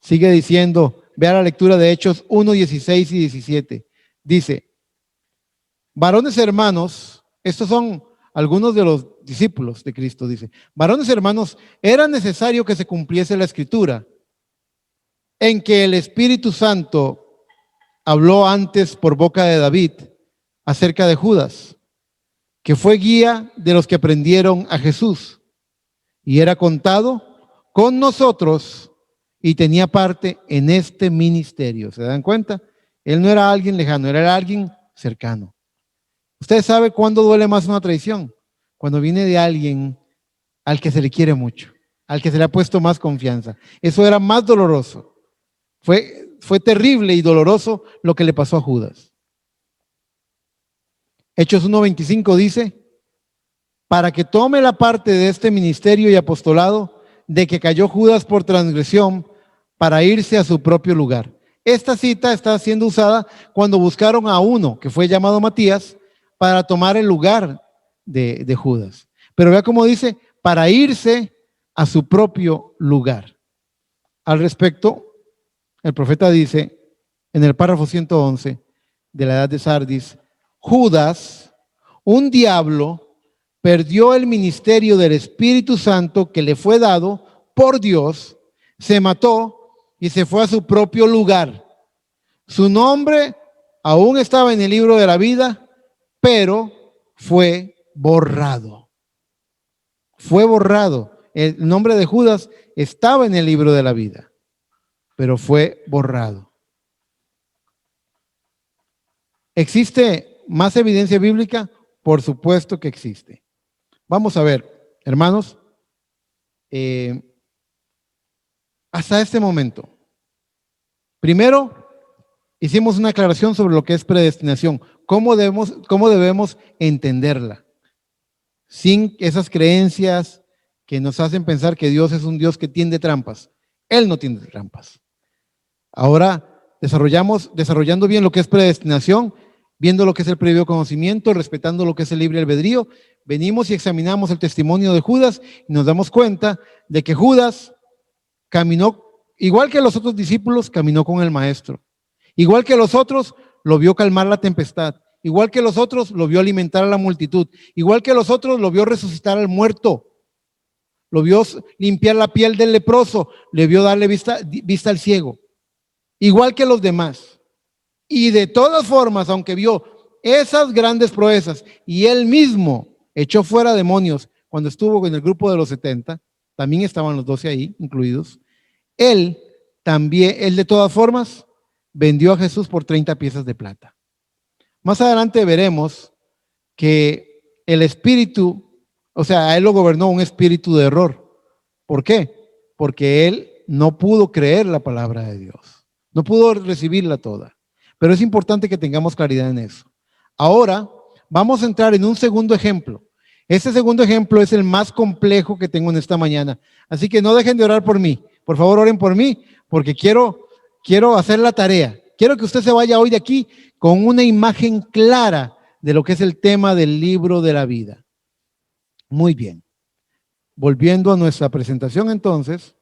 Sigue diciendo, vea la lectura de Hechos 1, 16 y 17. Dice, varones hermanos, estos son algunos de los discípulos de Cristo, dice, varones hermanos, era necesario que se cumpliese la escritura, en que el Espíritu Santo habló antes por boca de David acerca de Judas, que fue guía de los que prendieron a Jesús y era contado con nosotros y tenía parte en este ministerio. ¿Se dan cuenta? Él no era alguien lejano, era alguien cercano. ¿Usted sabe cuándo duele más una traición? Cuando viene de alguien al que se le quiere mucho, al que se le ha puesto más confianza. Eso era más doloroso. Fue terrible y doloroso lo que le pasó a Judas. Hechos 1:25 dice, para que tome la parte de este ministerio y apostolado de que cayó Judas por transgresión para irse a su propio lugar. Esta cita está siendo usada cuando buscaron a uno que fue llamado Matías para tomar el lugar de Judas. Pero vea cómo dice, para irse a su propio lugar. Al respecto, el profeta dice en el párrafo 111 de la edad de Sardis, Judas, un diablo, perdió el ministerio del Espíritu Santo que le fue dado por Dios, se mató y se fue a su propio lugar. Su nombre aún estaba en el libro de la vida, pero fue borrado. Fue borrado. El nombre de Judas estaba en el libro de la vida, pero fue borrado. ¿Existe más evidencia bíblica? Por supuesto que existe. Vamos a ver, hermanos, hasta este momento. Primero, hicimos una aclaración sobre lo que es predestinación, cómo debemos entenderla, sin esas creencias que nos hacen pensar que Dios es un Dios que tiende trampas. Él no tiende trampas. Ahora, desarrollando bien lo que es predestinación, viendo lo que es el previo conocimiento, respetando lo que es el libre albedrío, venimos y examinamos el testimonio de Judas y nos damos cuenta de que Judas caminó, igual que los otros discípulos, caminó con el maestro. Igual que los otros, lo vio calmar la tempestad. Igual que los otros, lo vio alimentar a la multitud. Igual que los otros, lo vio resucitar al muerto. lo vio limpiar la piel del leproso, le vio darle vista al ciego, igual que los demás. Y de todas formas, aunque vio esas grandes proezas y él mismo echó fuera demonios cuando estuvo en el grupo de los 70, también estaban los 12 ahí incluidos, él de todas formas vendió a Jesús por 30 piezas de plata. Más adelante veremos que el espíritu, o sea, a él lo gobernó un espíritu de error. ¿Por qué? Porque él no pudo creer la palabra de Dios, no pudo recibirla toda. Pero es importante que tengamos claridad en eso. Ahora vamos a entrar en un segundo ejemplo. Este segundo ejemplo es el más complejo que tengo en esta mañana. Así que no dejen de orar por mí. Por favor, oren por mí, porque quiero hacer la tarea. Quiero que usted se vaya hoy de aquí con una imagen clara de lo que es el tema del libro de la vida. Muy bien. Volviendo a nuestra presentación entonces,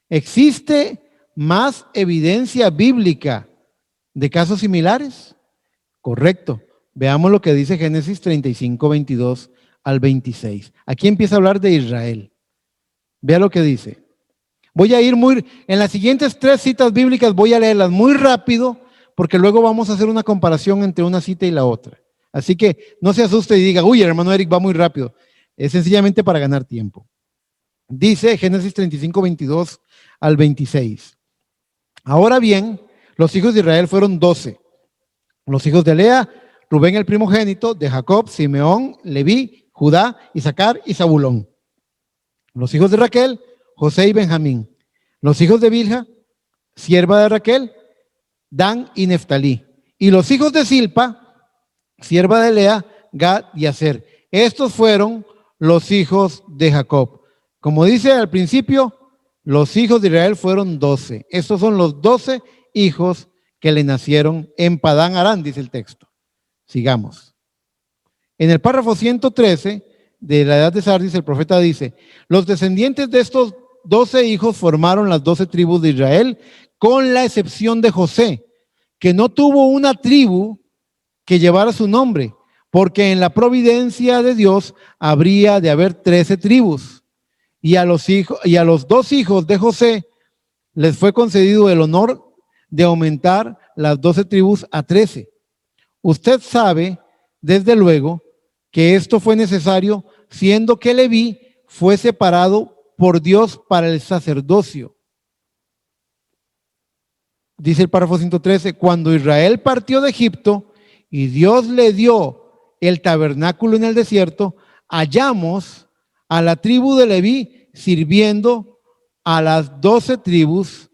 ¿existe más evidencia bíblica de casos similares? Correcto. Veamos lo que dice Génesis 35, 22 al 26. Aquí empieza a hablar de Israel. Vea lo que dice. Voy a ir en las siguientes 3 citas bíblicas, voy a leerlas muy rápido, porque luego vamos a hacer una comparación entre una cita y la otra. Así que no se asuste y diga, uy, el hermano Eric va muy rápido. Es sencillamente para ganar tiempo. Dice Génesis 35, 22 al 26. Ahora bien, los hijos de Israel fueron 12. Los hijos de Lea, Rubén el primogénito, de Jacob, Simeón, Leví, Judá, Isaacar y Zabulón. Los hijos de Raquel, José y Benjamín. Los hijos de Bilha, sierva de Raquel, Dan y Neftalí. Y los hijos de Silpa, sierva de Lea, Gad y Aser. Estos fueron los hijos de Jacob. Como dice al principio, los hijos de Israel fueron 12. Estos son los 12 hijos que le nacieron en Padán Arán, dice el texto. Sigamos. En el párrafo 113 de la edad de Sardis, el profeta dice, los descendientes de estos 12 hijos formaron las 12 tribus de Israel, con la excepción de José, que no tuvo una tribu que llevara su nombre, porque en la providencia de Dios habría de haber 13 tribus. Y a los 2 hijos de José les fue concedido el honor de aumentar las 12 tribus a 13. Usted sabe, desde luego, que esto fue necesario, siendo que Leví fue separado por Dios para el sacerdocio. Dice el párrafo 113, cuando Israel partió de Egipto y Dios le dio el tabernáculo en el desierto, hallamos a la tribu de Leví sirviendo a las 12 tribus,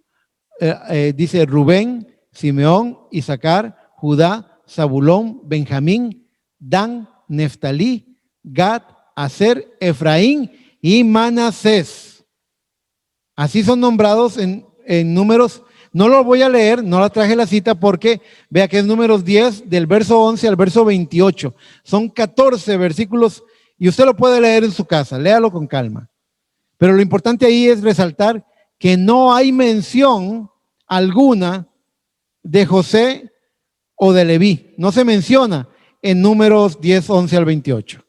dice Rubén, Simeón, Isaacar, Judá, Zabulón, Benjamín, Dan, Neftalí, Gad, Aser, Efraín y Manasés. Así son nombrados en números. No lo voy a leer, no la traje la cita porque vea que es números 10 del verso 11 al verso 28. Son 14 versículos y usted lo puede leer en su casa, léalo con calma. Pero lo importante ahí es resaltar que no hay mención alguna de José o de Leví. No se menciona en números 10, 11 al 28.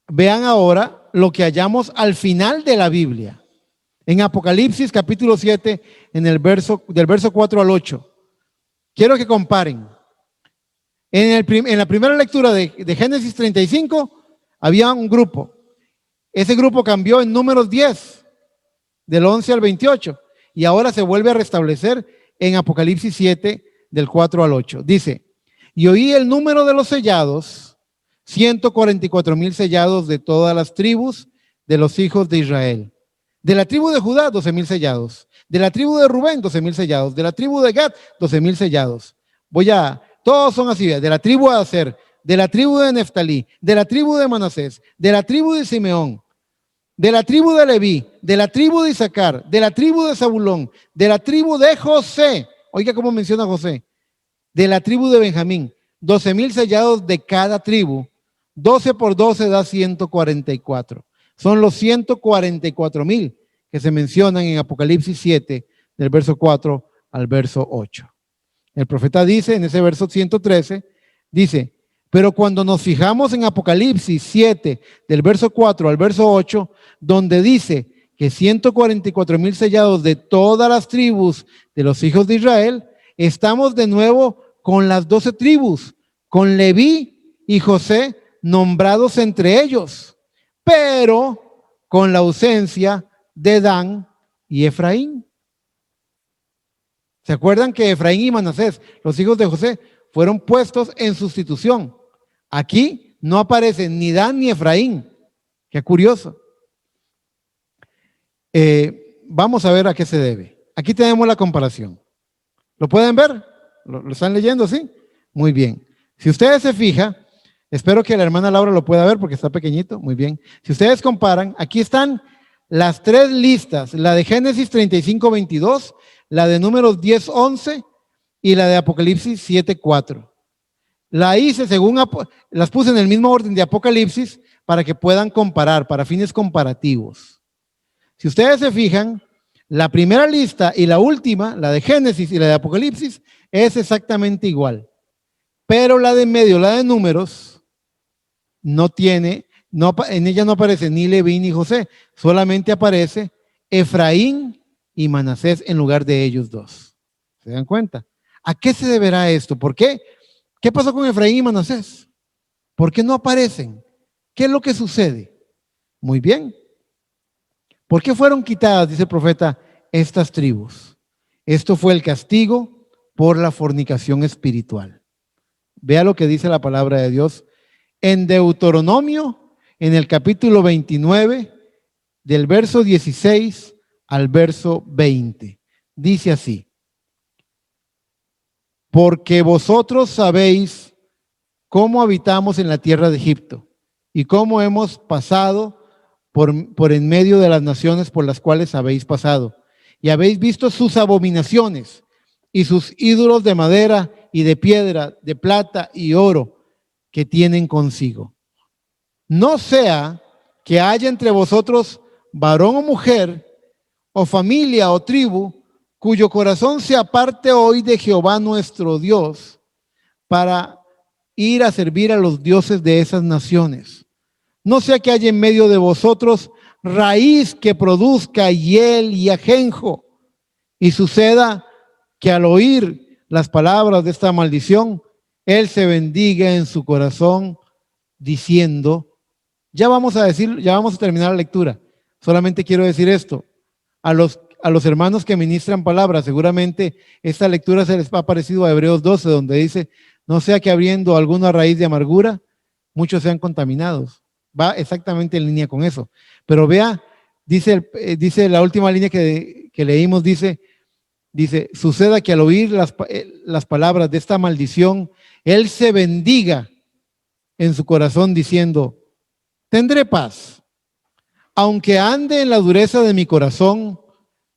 Vean ahora lo que hallamos al final de la Biblia. En Apocalipsis capítulo 7, del verso 4 al 8. Quiero que comparen. En la primera lectura de Génesis 35, había un grupo. Ese grupo cambió en números 10, del 11 al 28. Y ahora se vuelve a restablecer en Apocalipsis 7, del 4 al 8. Dice, y oí el número de los sellados, 144,000 sellados de todas las tribus de los hijos de Israel. De la tribu de Judá, 12,000 sellados. De la tribu de Rubén, 12,000 sellados. De la tribu de Gad, 12,000 sellados. Todos son así, de la tribu de Aser, de la tribu de Neftalí, de la tribu de Manasés, de la tribu de Simeón, de la tribu de Leví, de la tribu de Isaacar, de la tribu de Zabulón, de la tribu de José. Oiga cómo menciona José. De la tribu de Benjamín, 12,000 sellados de cada tribu. 12 por 12 da 144. Son los 144,000 que se mencionan en Apocalipsis 7, del verso 4 al verso 8. El profeta dice en ese verso 113, dice, Pero cuando nos fijamos en Apocalipsis 7, del verso 4 al verso 8, donde dice que 144,000 sellados de todas las tribus de los hijos de Israel, estamos de nuevo con las 12 tribus, con Leví y José nombrados entre ellos, pero con la ausencia de Dan y Efraín. ¿Se acuerdan que Efraín y Manasés, los hijos de José, fueron puestos en sustitución? Aquí no aparecen ni Dan ni Efraín. Qué curioso. Vamos a ver a qué se debe. Aquí tenemos la comparación. ¿Lo pueden ver? ¿Lo están leyendo? ¿Sí? Muy bien. Si ustedes se fijan, espero que la hermana Laura lo pueda ver porque está pequeñito. Muy bien. Si ustedes comparan, aquí están las tres listas, la de Génesis 35:22, la de Números 10:11 y la de Apocalipsis 7:4. La hice las puse en el mismo orden de Apocalipsis para que puedan comparar, para fines comparativos. Si ustedes se fijan, la primera lista y la última, la de Génesis y la de Apocalipsis, es exactamente igual. Pero la de en medio, la de Números, en ella no aparece ni Leví ni José, solamente aparece Efraín y Manasés en lugar de ellos dos. ¿Se dan cuenta? ¿A qué se deberá esto? ¿Por qué? ¿Qué pasó con Efraín y Manasés? ¿Por qué no aparecen? ¿Qué es lo que sucede? Muy bien. ¿Por qué fueron quitadas, dice el profeta, estas tribus? Esto fue el castigo por la fornicación espiritual. Vea lo que dice la palabra de Dios en Deuteronomio, en el capítulo 29, del verso 16 al verso 20. Dice así: porque vosotros sabéis cómo habitamos en la tierra de Egipto y cómo hemos pasado por en medio de las naciones por las cuales habéis pasado, y habéis visto sus abominaciones y sus ídolos de madera y de piedra, de plata y oro que tienen consigo. No sea que haya entre vosotros varón o mujer, o familia o tribu, cuyo corazón se aparte hoy de Jehová nuestro Dios para ir a servir a los dioses de esas naciones. No sea que haya en medio de vosotros raíz que produzca hiel y ajenjo, y suceda que al oír las palabras de esta maldición, él se bendiga en su corazón diciendo, ya vamos a terminar la lectura. Solamente quiero decir esto. A los hermanos que ministran palabras, seguramente esta lectura se les ha parecido a Hebreos 12, donde dice, no sea que habiendo alguna raíz de amargura, muchos sean contaminados. Va exactamente en línea con eso. Pero vea, dice la última línea que leímos, dice, suceda que al oír las palabras de esta maldición, él se bendiga en su corazón diciendo, tendré paz, aunque ande en la dureza de mi corazón.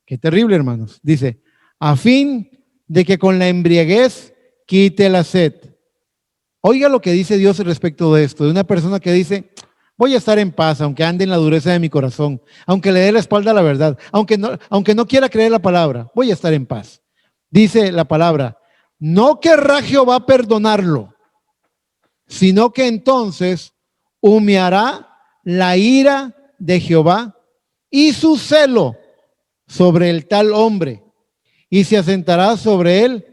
Qué terrible, hermanos. Dice, a fin de que con la embriaguez quite la sed. Oiga lo que dice Dios respecto de esto, de una persona que dice, voy a estar en paz, aunque ande en la dureza de mi corazón, aunque le dé la espalda a la verdad, aunque no quiera creer la palabra, voy a estar en paz. Dice la palabra, no querrá Jehová perdonarlo, sino que entonces humeará la ira de Jehová y su celo sobre el tal hombre, y se asentará sobre él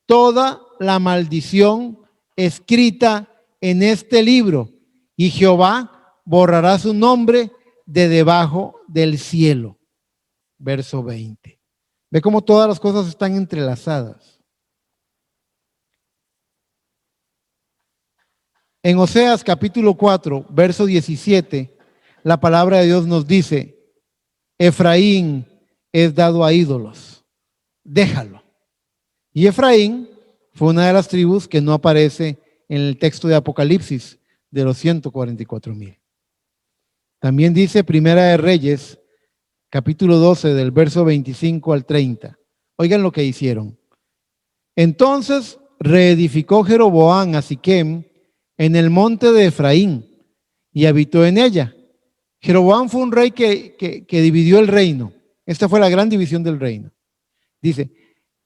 toda la maldición escrita en este libro, y Jehová borrará su nombre de debajo del cielo. Verso 20. Ve cómo todas las cosas están entrelazadas. En Oseas capítulo 4, verso 17, la palabra de Dios nos dice, Efraín es dado a ídolos, déjalo. Y Efraín fue una de las tribus que no aparece en el texto de Apocalipsis de los 144,000. También dice Primera de Reyes, capítulo 12, del verso 25 al 30. Oigan lo que hicieron. Entonces reedificó Jeroboam a Siquem en el monte de Efraín y habitó en ella. Jeroboam fue un rey que dividió el reino. Esta fue la gran división del reino. Dice,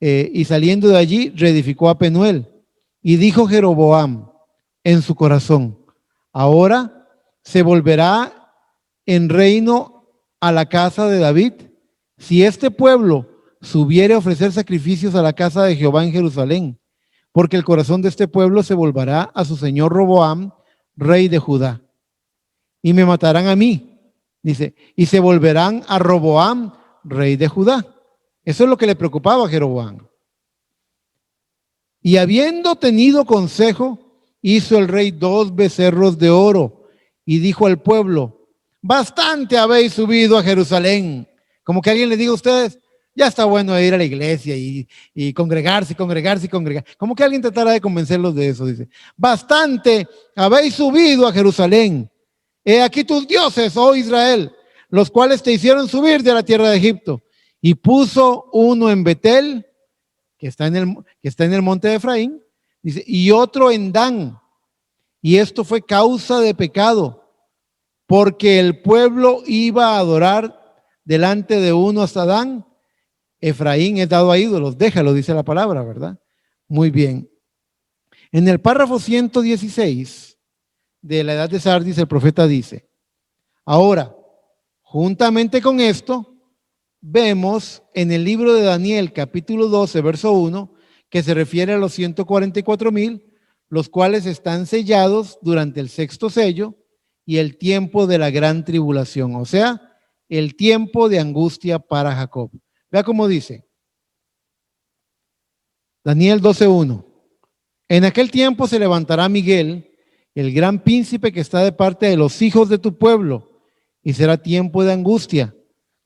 y saliendo de allí reedificó a Penuel. Y dijo Jeroboam, en su corazón. Ahora se volverá en reino a la casa de David. Si este pueblo subiere a ofrecer sacrificios a la casa de Jehová en Jerusalén, porque el corazón de este pueblo se volverá a su señor Roboam, rey de Judá, y me matarán a mí, dice, y se volverán a Roboam, rey de Judá. Eso es lo que le preocupaba a Jeroboam. Y habiendo tenido consejo, hizo el rey 2 becerros de oro y dijo al pueblo: bastante habéis subido a Jerusalén. Como que alguien le diga a ustedes: ya está bueno ir a la iglesia y congregarse. Como que alguien tratara de convencerlos de eso. Dice: bastante habéis subido a Jerusalén. He aquí tus dioses, oh Israel, los cuales te hicieron subir de la tierra de Egipto. Y puso uno en Betel, que está en el monte de Efraín, dice, y otro en Dan. Y esto fue causa de pecado, porque el pueblo iba a adorar delante de uno hasta Dan. Efraín es dado a ídolos, déjalo, dice la palabra, ¿verdad? Muy bien. En el párrafo 116 de la edad de Sardis, el profeta dice: ahora, juntamente con esto, vemos en el libro de Daniel, capítulo 12, verso 1, que se refiere a los 144,000, los cuales están sellados durante el sexto sello y el tiempo de la gran tribulación, o sea, el tiempo de angustia para Jacob. Vea cómo dice Daniel 12:1. En aquel tiempo se levantará Miguel, el gran príncipe que está de parte de los hijos de tu pueblo, y será tiempo de angustia,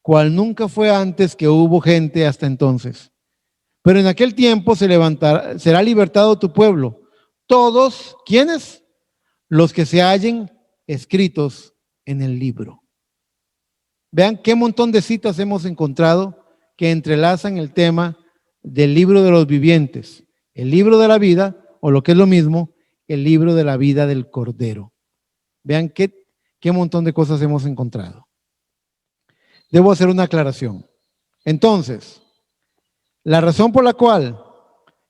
cual nunca fue antes que hubo gente hasta entonces. Pero en aquel tiempo será libertado tu pueblo. Todos, ¿quiénes? Los que se hallen escritos en el libro. Vean qué montón de citas hemos encontrado que entrelazan el tema del libro de los vivientes, el libro de la vida, o lo que es lo mismo, el libro de la vida del Cordero. Vean qué montón de cosas hemos encontrado. Debo hacer una aclaración. Entonces, la razón por la cual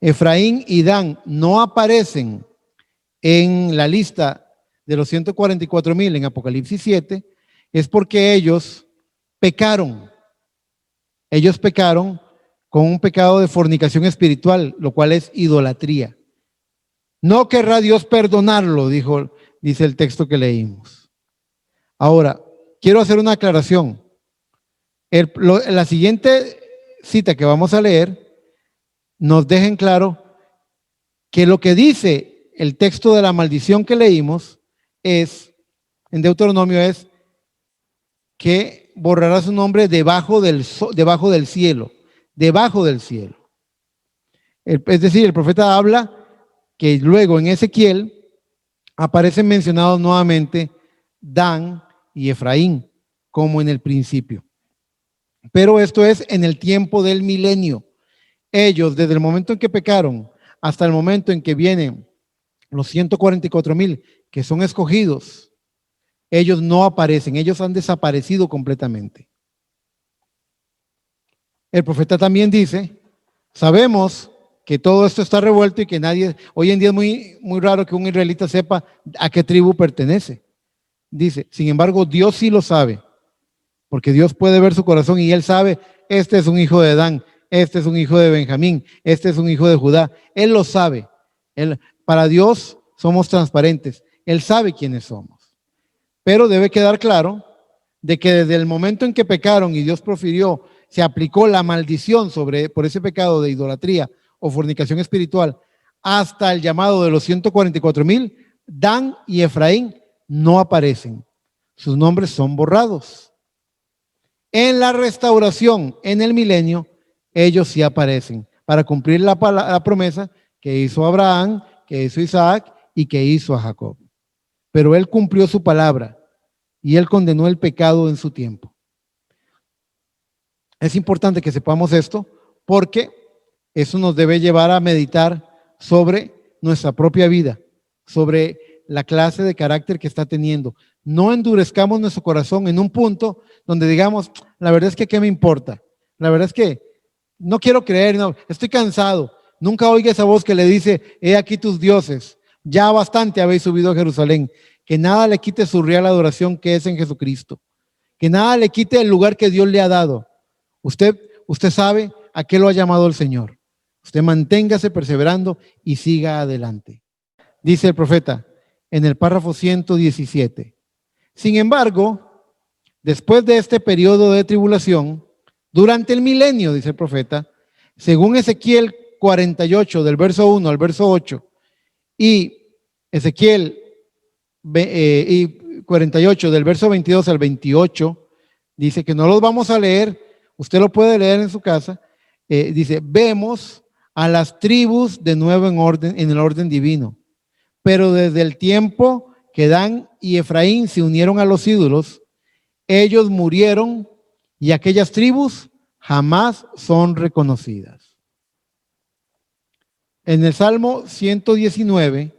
Efraín y Dan no aparecen en la lista de los 144,000 en Apocalipsis 7 es porque ellos pecaron. Ellos pecaron con un pecado de fornicación espiritual, lo cual es idolatría. No querrá Dios perdonarlo, dice el texto que leímos. Ahora, quiero hacer una aclaración. La siguiente cita que vamos a leer nos deja en claro que lo que dice el texto de la maldición que leímos en Deuteronomio es que borrará su nombre debajo del cielo, debajo del cielo. Es decir, el profeta habla que luego en Ezequiel aparecen mencionados nuevamente Dan y Efraín, como en el principio. Pero esto es en el tiempo del milenio. Ellos, desde el momento en que pecaron hasta el momento en que vienen los 144,000 que son escogidos, ellos no aparecen, ellos han desaparecido completamente. El profeta también dice: sabemos que todo esto está revuelto y que nadie, hoy en día es muy raro que un israelita sepa a qué tribu pertenece. Dice: sin embargo, Dios sí lo sabe, porque Dios puede ver su corazón y Él sabe, este es un hijo de Dan, este es un hijo de Benjamín, este es un hijo de Judá. Él lo sabe. Para Dios somos transparentes. Él sabe quiénes somos. Pero debe quedar claro de que desde el momento en que pecaron y Dios profirió, se aplicó la maldición por ese pecado de idolatría o fornicación espiritual, hasta el llamado de los 144,000, Dan y Efraín no aparecen. Sus nombres son borrados. En la restauración, en el milenio, ellos sí aparecen para cumplir la promesa que hizo Abraham, que hizo Isaac y que hizo a Jacob. Pero él cumplió su palabra y él condenó el pecado en su tiempo. Es importante que sepamos esto porque eso nos debe llevar a meditar sobre nuestra propia vida, sobre la clase de carácter que está teniendo. No endurezcamos nuestro corazón en un punto donde digamos: la verdad es que ¿qué me importa? La verdad es que no quiero creer, no, estoy cansado. Nunca oiga esa voz que le dice: he aquí tus dioses. Ya bastante habéis subido a Jerusalén. Que nada le quite su real adoración que es en Jesucristo. Que nada le quite el lugar que Dios le ha dado. Usted sabe a qué lo ha llamado el Señor. Usted manténgase perseverando y siga adelante. Dice el profeta en el párrafo 117. Sin embargo, después de este periodo de tribulación, durante el milenio, dice el profeta, según Ezequiel 48, del verso 1 al verso 8, y Ezequiel 48, del verso 22 al 28, dice que no los vamos a leer, usted lo puede leer en su casa, dice, vemos a las tribus de nuevo en el orden divino, pero desde el tiempo que Dan y Efraín se unieron a los ídolos, ellos murieron y aquellas tribus jamás son reconocidas. En el Salmo 119,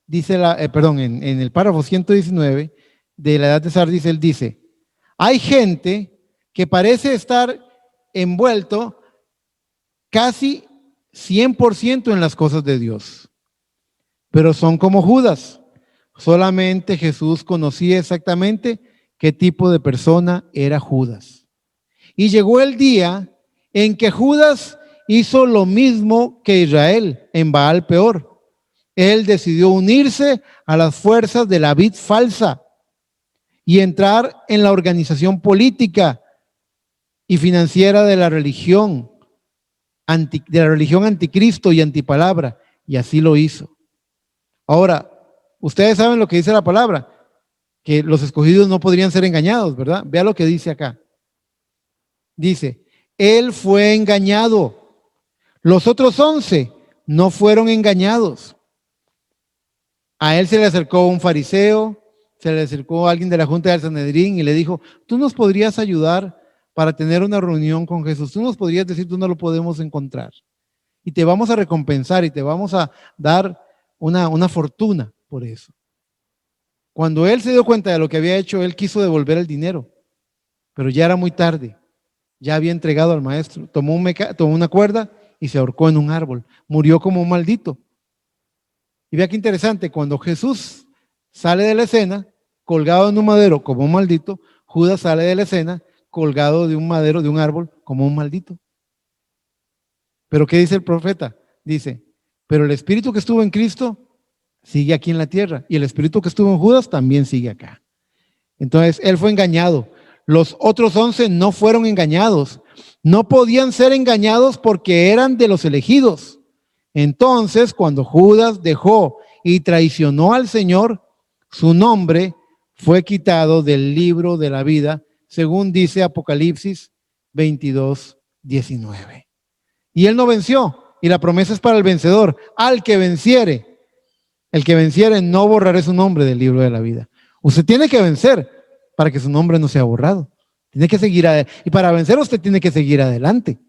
dice en el párrafo 119 de la Edad de Sardis, él dice, hay gente que parece estar envuelto casi 100% en las cosas de Dios, pero son como Judas. Solamente Jesús conocía exactamente qué tipo de persona era Judas. Y llegó el día en que Judas hizo lo mismo que Israel en Baal peor. Él decidió unirse a las fuerzas de la vid falsa y entrar en la organización política y financiera de la religión anticristo y antipalabra, y así lo hizo. Ahora, ustedes saben lo que dice la palabra, que los escogidos no podrían ser engañados, ¿verdad? Vea lo que dice acá. Dice, él fue engañado. Los otros 11 no fueron engañados. A él se le acercó un fariseo, se le acercó alguien de la Junta del Sanedrín y le dijo, tú nos podrías ayudar para tener una reunión con Jesús. Tú nos podrías decir dónde lo podemos encontrar. Y te vamos a recompensar y te vamos a dar una fortuna por eso. Cuando él se dio cuenta de lo que había hecho, él quiso devolver el dinero, pero ya era muy tarde. Ya había entregado al maestro. Tomó una cuerda y se ahorcó en un árbol. Murió como un maldito. Y vea qué interesante, cuando Jesús sale de la escena, colgado en un madero como un maldito, Judas sale de la escena, colgado de un madero, de un árbol, como un maldito. Pero ¿qué dice el profeta? Dice, pero el espíritu que estuvo en Cristo sigue aquí en la tierra, y el espíritu que estuvo en Judas también sigue acá. Entonces, él fue engañado. Los otros 11 no fueron engañados. No podían ser engañados porque eran de los elegidos. Entonces, cuando Judas dejó y traicionó al Señor, su nombre fue quitado del libro de la vida, según dice Apocalipsis 22:19. Y él no venció, y la promesa es para el vencedor. Al que venciere, el que venciere, no borraré su nombre del libro de la vida. Usted tiene que vencer para que su nombre no sea borrado. Tiene que seguir adelante. Y para vencer usted tiene que seguir adelante.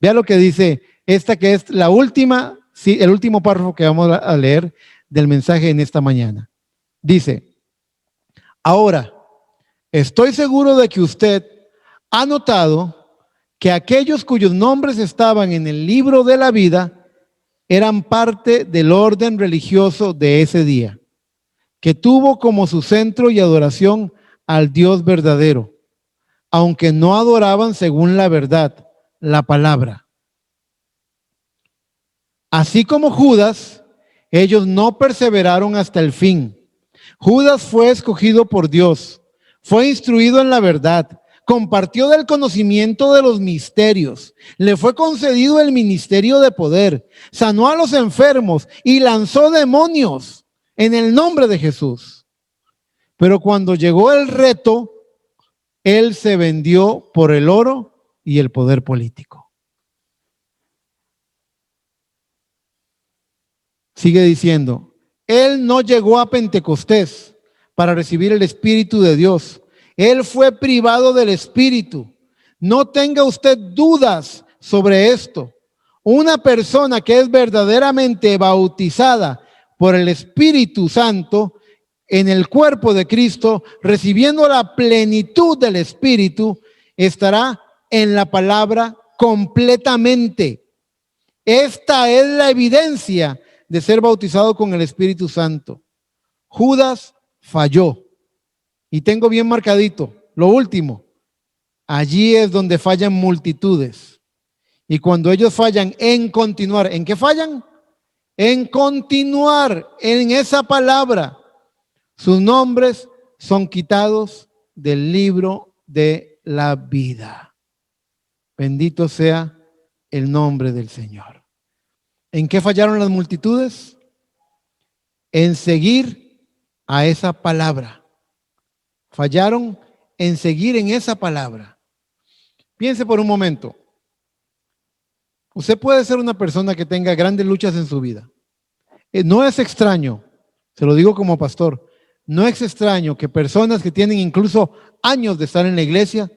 Vea lo que dice esta, que es la última, sí, el último párrafo que vamos a leer del mensaje en esta mañana. Dice, ahora, estoy seguro de que usted ha notado que aquellos cuyos nombres estaban en el libro de la vida eran parte del orden religioso de ese día, que tuvo como su centro y adoración al Dios verdadero, aunque no adoraban según la verdad, la palabra. Así como Judas, ellos no perseveraron hasta el fin. Judas fue escogido por Dios, fue instruido en la verdad, compartió del conocimiento de los misterios, le fue concedido el ministerio de poder, sanó a los enfermos y lanzó demonios en el nombre de Jesús. Pero cuando llegó el reto, él se vendió por el oro y el poder político. Sigue diciendo, él no llegó a Pentecostés para recibir el Espíritu de Dios. Él fue privado del Espíritu. No tenga usted dudas sobre esto. Una persona que es verdaderamente bautizada por el Espíritu Santo en el cuerpo de Cristo, recibiendo la plenitud del Espíritu, estará en la palabra completamente. Esta es la evidencia de ser bautizado con el Espíritu Santo. Judas falló. Y tengo bien marcadito, lo último, allí es donde fallan multitudes. Y cuando ellos fallan en continuar, ¿en qué fallan? En continuar en esa palabra, sus nombres son quitados del libro de la vida. Bendito sea el nombre del Señor. ¿En qué fallaron las multitudes? En seguir a esa palabra. Fallaron en seguir en esa palabra. Piense por un momento. Usted puede ser una persona que tenga grandes luchas en su vida. No es extraño, se lo digo como pastor, no es extraño que personas que tienen incluso años de estar en la iglesia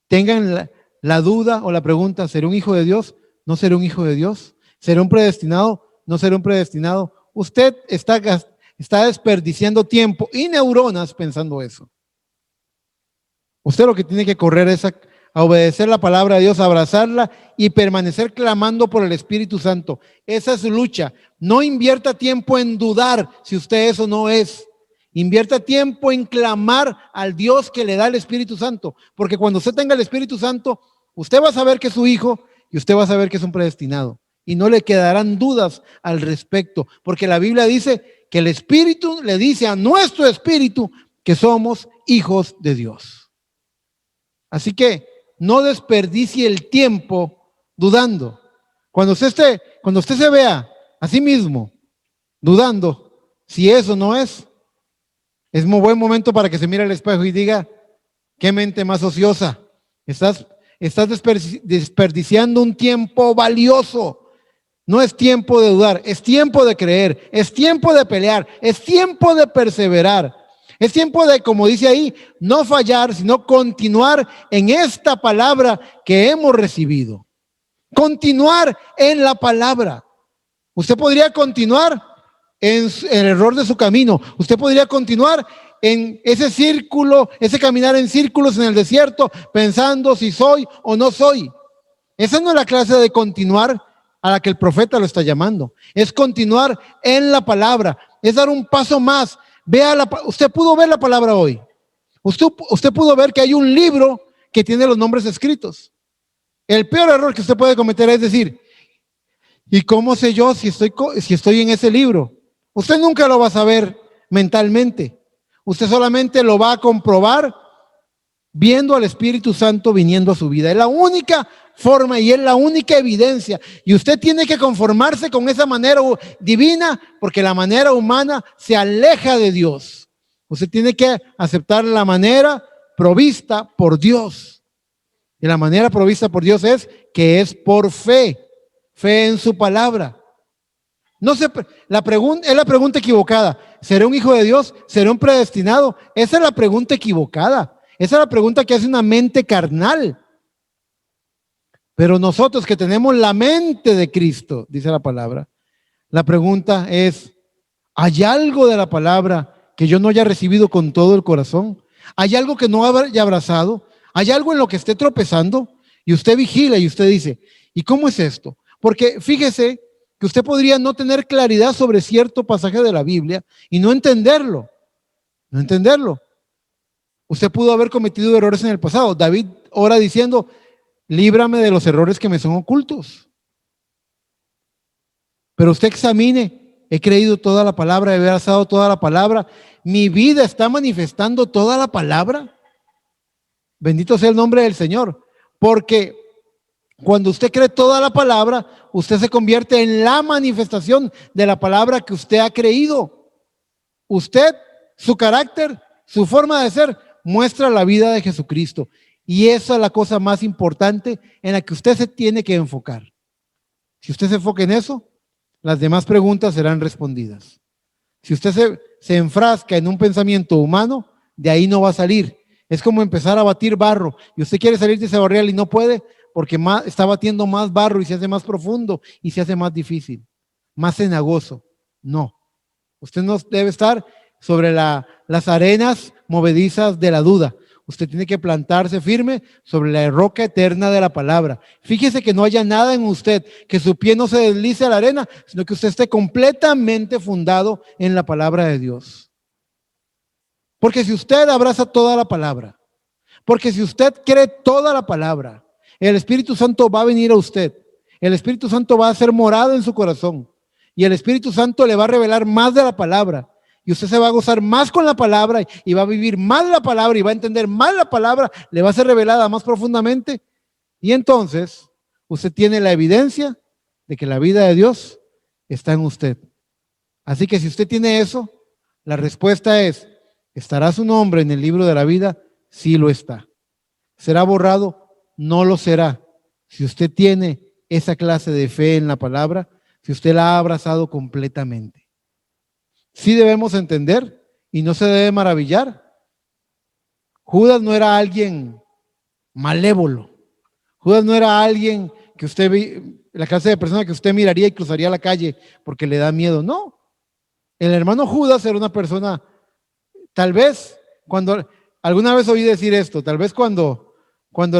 tengan la duda o la pregunta: ¿seré un hijo de Dios? ¿No seré un hijo de Dios? ¿Seré un predestinado? ¿No seré un predestinado? Usted está desperdiciando tiempo y neuronas pensando eso. Usted lo que tiene que correr es a obedecer la palabra de Dios, a abrazarla y permanecer clamando por el Espíritu Santo. Esa es su lucha. No invierta tiempo en dudar si usted eso no es. Invierta tiempo en clamar al Dios que le da el Espíritu Santo. Porque cuando usted tenga el Espíritu Santo, usted va a saber que es su hijo y usted va a saber que es un predestinado. Y no le quedarán dudas al respecto. Porque la Biblia dice que el Espíritu le dice a nuestro espíritu que somos hijos de Dios. Así que no desperdicie el tiempo dudando. Cuando usted se vea a sí mismo dudando si eso no es muy buen momento para que se mire al espejo y diga: qué mente más ociosa. Estás desperdiciando un tiempo valioso. No es tiempo de dudar, es tiempo de creer, es tiempo de pelear, es tiempo de perseverar. Es tiempo de, como dice ahí, no fallar, sino continuar en esta palabra que hemos recibido. Continuar en la palabra. Usted podría continuar en el error de su camino. Usted podría continuar en ese círculo, ese caminar en círculos en el desierto, pensando si soy o no soy. Esa no es la clase de continuar a la que el profeta lo está llamando. Es continuar en la palabra, es dar un paso más. Usted pudo ver la palabra hoy. Usted pudo ver que hay un libro que tiene los nombres escritos. El peor error que usted puede cometer es decir: ¿y cómo sé yo si estoy en ese libro? Usted nunca lo va a saber mentalmente. Usted solamente lo va a comprobar viendo al Espíritu Santo viniendo a su vida. Es la única forma y es la única evidencia. Y usted tiene que conformarse con esa manera divina, porque la manera humana se aleja de Dios. Usted tiene que aceptar la manera provista por Dios. Y la manera provista por Dios es por fe en su palabra. Es la pregunta equivocada. ¿Seré un hijo de Dios? ¿Seré un predestinado? Esa es la pregunta equivocada. Esa es la pregunta que hace una mente carnal. Pero nosotros que tenemos la mente de Cristo, dice la palabra, la pregunta es: ¿hay algo de la palabra que yo no haya recibido con todo el corazón? ¿Hay algo que no haya abrazado? ¿Hay algo en lo que esté tropezando? Y usted vigila y usted dice: ¿y cómo es esto? Porque fíjese que usted podría no tener claridad sobre cierto pasaje de la Biblia y no entenderlo. Usted pudo haber cometido errores en el pasado. David ora diciendo: líbrame de los errores que me son ocultos. Pero usted examine: he creído toda la palabra, he abrazado toda la palabra, mi vida está manifestando toda la palabra. Bendito sea el nombre del Señor. Porque cuando usted cree toda la palabra, usted se convierte en la manifestación de la palabra que usted ha creído. Usted, su carácter, su forma de ser, muestra la vida de Jesucristo. Y esa es la cosa más importante en la que usted se tiene que enfocar. Si usted se enfoca en eso, las demás preguntas serán respondidas. Si usted se enfrasca en un pensamiento humano, de ahí no va a salir. Es como empezar a batir barro y usted quiere salir de ese barril y no puede porque está batiendo más barro y se hace más profundo y se hace más difícil, más cenagoso. No, usted no debe estar sobre las arenas movedizas de la duda. usted tiene que plantarse firme sobre la roca eterna de la palabra. Fíjese que no haya nada en usted, que su pie no se deslice a la arena, sino que usted esté completamente fundado en la palabra de Dios. Porque si usted abraza toda la palabra, porque si usted cree toda la palabra, el Espíritu Santo va a venir a usted. El Espíritu Santo va a ser morado en su corazón. Y el Espíritu Santo le va a revelar más de la palabra. Y usted se va a gozar más con la palabra y va a vivir más la palabra y va a entender más la palabra, le va a ser revelada más profundamente. Y entonces usted tiene la evidencia de que la vida de Dios está en usted. Así que si usted tiene eso, la respuesta es, ¿estará su nombre en el libro de la vida? Sí lo está. ¿Será borrado? No lo será. Si usted tiene esa clase de fe en la palabra, si usted la ha abrazado completamente. Sí debemos entender y no se debe maravillar. Judas no era alguien malévolo. Judas no era alguien que usted, la clase de persona que usted miraría y cruzaría la calle porque le da miedo. No. El hermano Judas era una persona, tal vez, cuando, alguna vez oí decir esto, tal vez cuando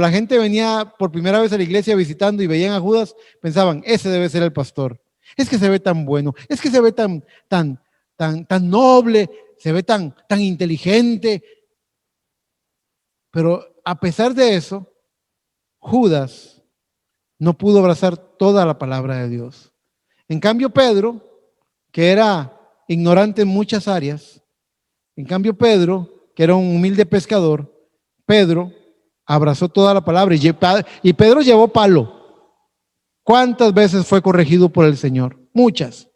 la gente venía por primera vez a la iglesia visitando y veían a Judas, pensaban, ese debe ser el pastor. Es que se ve tan bueno, es que se ve tan noble, se ve tan inteligente. Pero a pesar de eso, Judas no pudo abrazar toda la palabra de Dios. En cambio, Pedro, que era ignorante en muchas áreas, en cambio Pedro, que era un humilde pescador, Pedro abrazó toda la palabra y Pedro llevó palo. ¿Cuántas veces fue corregido por el Señor? Muchas.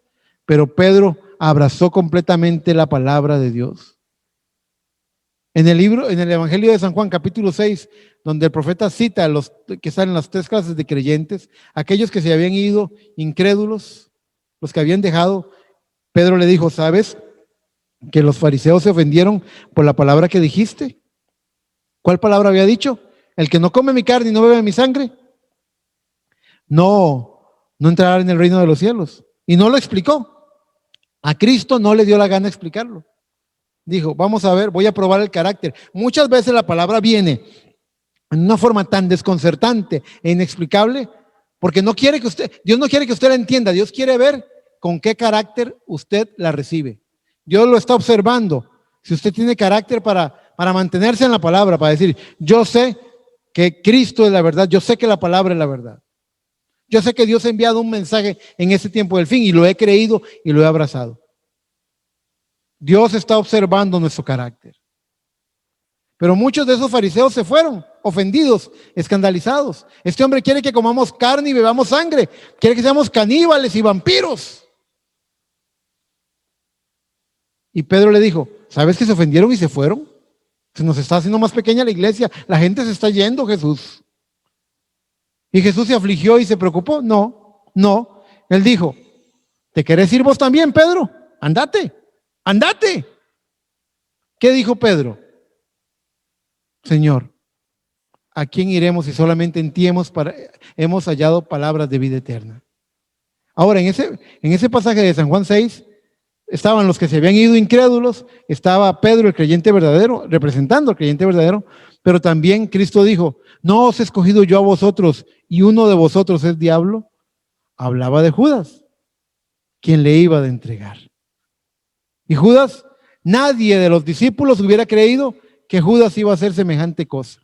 Pero Pedro abrazó completamente la palabra de Dios. En el Evangelio de San Juan, capítulo 6, donde el profeta cita a los que están en las tres clases de creyentes, aquellos que se habían ido incrédulos, los que habían dejado, Pedro le dijo, ¿sabes que los fariseos se ofendieron por la palabra que dijiste? ¿Cuál palabra había dicho? El que no come mi carne y no bebe mi sangre, no entrará en el reino de los cielos. Y no lo explicó. A Cristo no le dio la gana explicarlo. Dijo, vamos a ver, voy a probar el carácter. Muchas veces la palabra viene en una forma tan desconcertante e inexplicable, porque Dios no quiere que usted la entienda. Dios quiere ver con qué carácter usted la recibe. Dios lo está observando. Si usted tiene carácter para mantenerse en la palabra, para decir, yo sé que Cristo es la verdad, yo sé que la palabra es la verdad. Yo sé que Dios ha enviado un mensaje en este tiempo del fin y lo he creído y lo he abrazado. Dios está observando nuestro carácter. Pero muchos de esos fariseos se fueron ofendidos, escandalizados. Este hombre quiere que comamos carne y bebamos sangre. Quiere que seamos caníbales y vampiros. Y Pedro le dijo, ¿sabes que se ofendieron y se fueron? Se nos está haciendo más pequeña la iglesia. La gente se está yendo, Jesús. ¿Y Jesús se afligió y se preocupó? No. Él dijo, ¿te querés ir vos también, Pedro? Andate. ¿Qué dijo Pedro? Señor, ¿a quién iremos si solamente en ti hemos hallado palabras de vida eterna? Ahora, en ese pasaje de San Juan 6, estaban los que se habían ido incrédulos, estaba Pedro, el creyente verdadero, representando al creyente verdadero, pero también Cristo dijo, ¿no os he escogido yo a vosotros y uno de vosotros es diablo? Hablaba de Judas, quien le iba a entregar. Y Judas, nadie de los discípulos hubiera creído que Judas iba a hacer semejante cosa.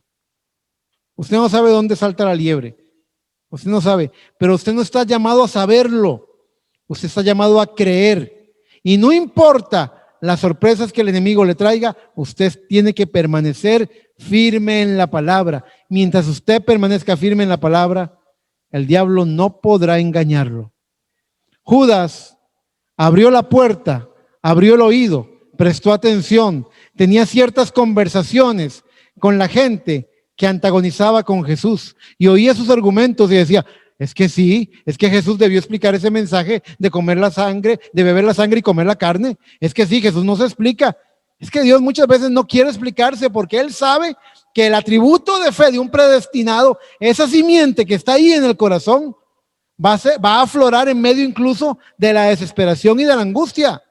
Usted no sabe dónde salta la liebre, usted no sabe, pero usted no está llamado a saberlo, usted está llamado a creer. Y no importa las sorpresas que el enemigo le traiga, usted tiene que permanecer firme en la palabra. Mientras usted permanezca firme en la palabra, el diablo no podrá engañarlo. Judas abrió la puerta, abrió el oído, prestó atención, tenía ciertas conversaciones con la gente que antagonizaba con Jesús y oía sus argumentos y decía, es que sí, es que Jesús debió explicar ese mensaje de comer la sangre, de beber la sangre y comer la carne. Es que sí, Jesús no se explica. Es que Dios muchas veces no quiere explicarse porque Él sabe que el atributo de fe de un predestinado, esa simiente que está ahí en el corazón, va a aflorar en medio incluso de la desesperación y de la angustia.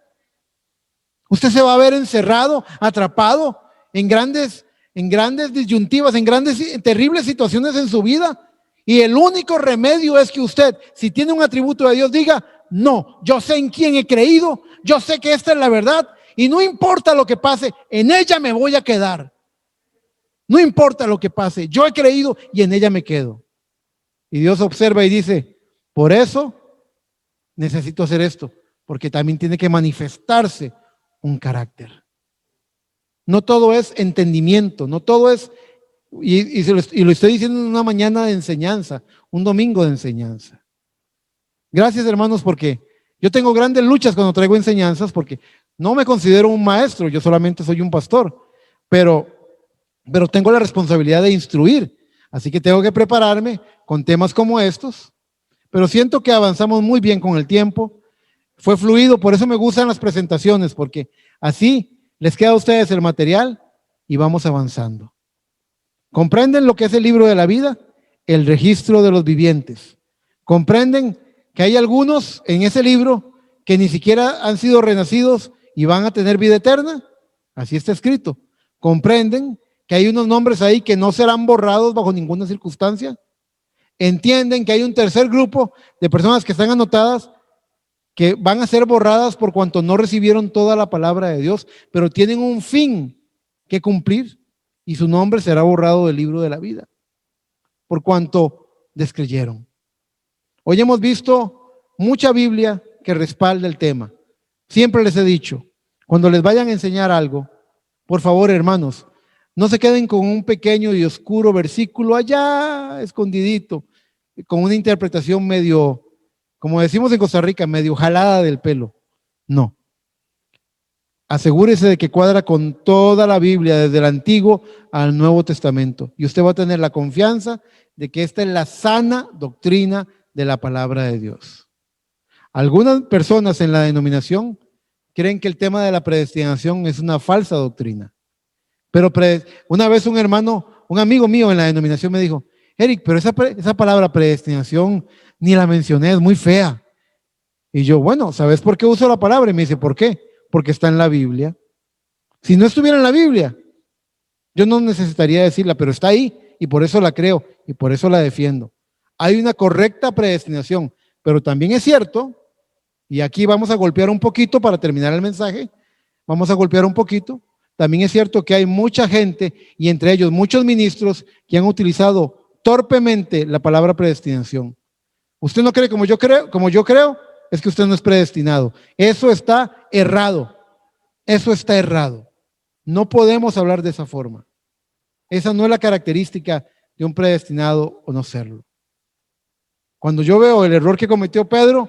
Usted se va a ver encerrado, atrapado en grandes en grandes disyuntivas, en grandes, terribles situaciones en su vida. Y el único remedio es que usted, si tiene un atributo de Dios, diga, no, yo sé en quién he creído, yo sé que esta es la verdad y no importa lo que pase, en ella me voy a quedar. No importa lo que pase, yo he creído y en ella me quedo. Y Dios observa y dice, por eso necesito hacer esto, porque también tiene que manifestarse un carácter. No todo es entendimiento, no todo es, y lo estoy diciendo en una mañana de enseñanza, un domingo de enseñanza. Gracias, hermanos, porque yo tengo grandes luchas cuando traigo enseñanzas, porque no me considero un maestro, yo solamente soy un pastor, pero tengo la responsabilidad de instruir, así que tengo que prepararme con temas como estos, pero siento que avanzamos muy bien con el tiempo, fue fluido, por eso me gustan las presentaciones, porque así les queda a ustedes el material y vamos avanzando. ¿Comprenden lo que es el libro de la vida? El registro de los vivientes. ¿Comprenden que hay algunos en ese libro que ni siquiera han sido renacidos y van a tener vida eterna? Así está escrito. ¿Comprenden que hay unos nombres ahí que no serán borrados bajo ninguna circunstancia? ¿Entienden que hay un tercer grupo de personas que están anotadas que van a ser borradas por cuanto no recibieron toda la palabra de Dios, pero tienen un fin que cumplir y su nombre será borrado del libro de la vida por cuanto descreyeron? Hoy hemos visto mucha Biblia que respalda el tema. Siempre les he dicho, cuando les vayan a enseñar algo, por favor, hermanos, no se queden con un pequeño y oscuro versículo allá escondidito, con una interpretación medio, como decimos en Costa Rica, medio jalada del pelo. No. Asegúrese de que cuadra con toda la Biblia, desde el Antiguo al Nuevo Testamento. Y usted va a tener la confianza de que esta es la sana doctrina de la palabra de Dios. Algunas personas en la denominación creen que el tema de la predestinación es una falsa doctrina. Pero una vez un hermano, un amigo mío en la denominación me dijo, Eric, pero esa palabra predestinación ni la mencioné, es muy fea. Y yo, bueno, ¿sabes por qué uso la palabra? Y me dice, ¿por qué? Porque está en la Biblia. Si no estuviera en la Biblia, yo no necesitaría decirla, pero está ahí y por eso la creo y por eso la defiendo. Hay una correcta predestinación, pero también es cierto, y aquí vamos a golpear un poquito para terminar el mensaje, vamos a golpear un poquito. También es cierto que hay mucha gente y entre ellos muchos ministros que han utilizado torpemente la palabra predestinación. Usted no cree como yo creo, es que usted no es predestinado. Eso está errado. Eso está errado. No podemos hablar de esa forma. Esa no es la característica de un predestinado o no serlo. Cuando yo veo el error que cometió Pedro,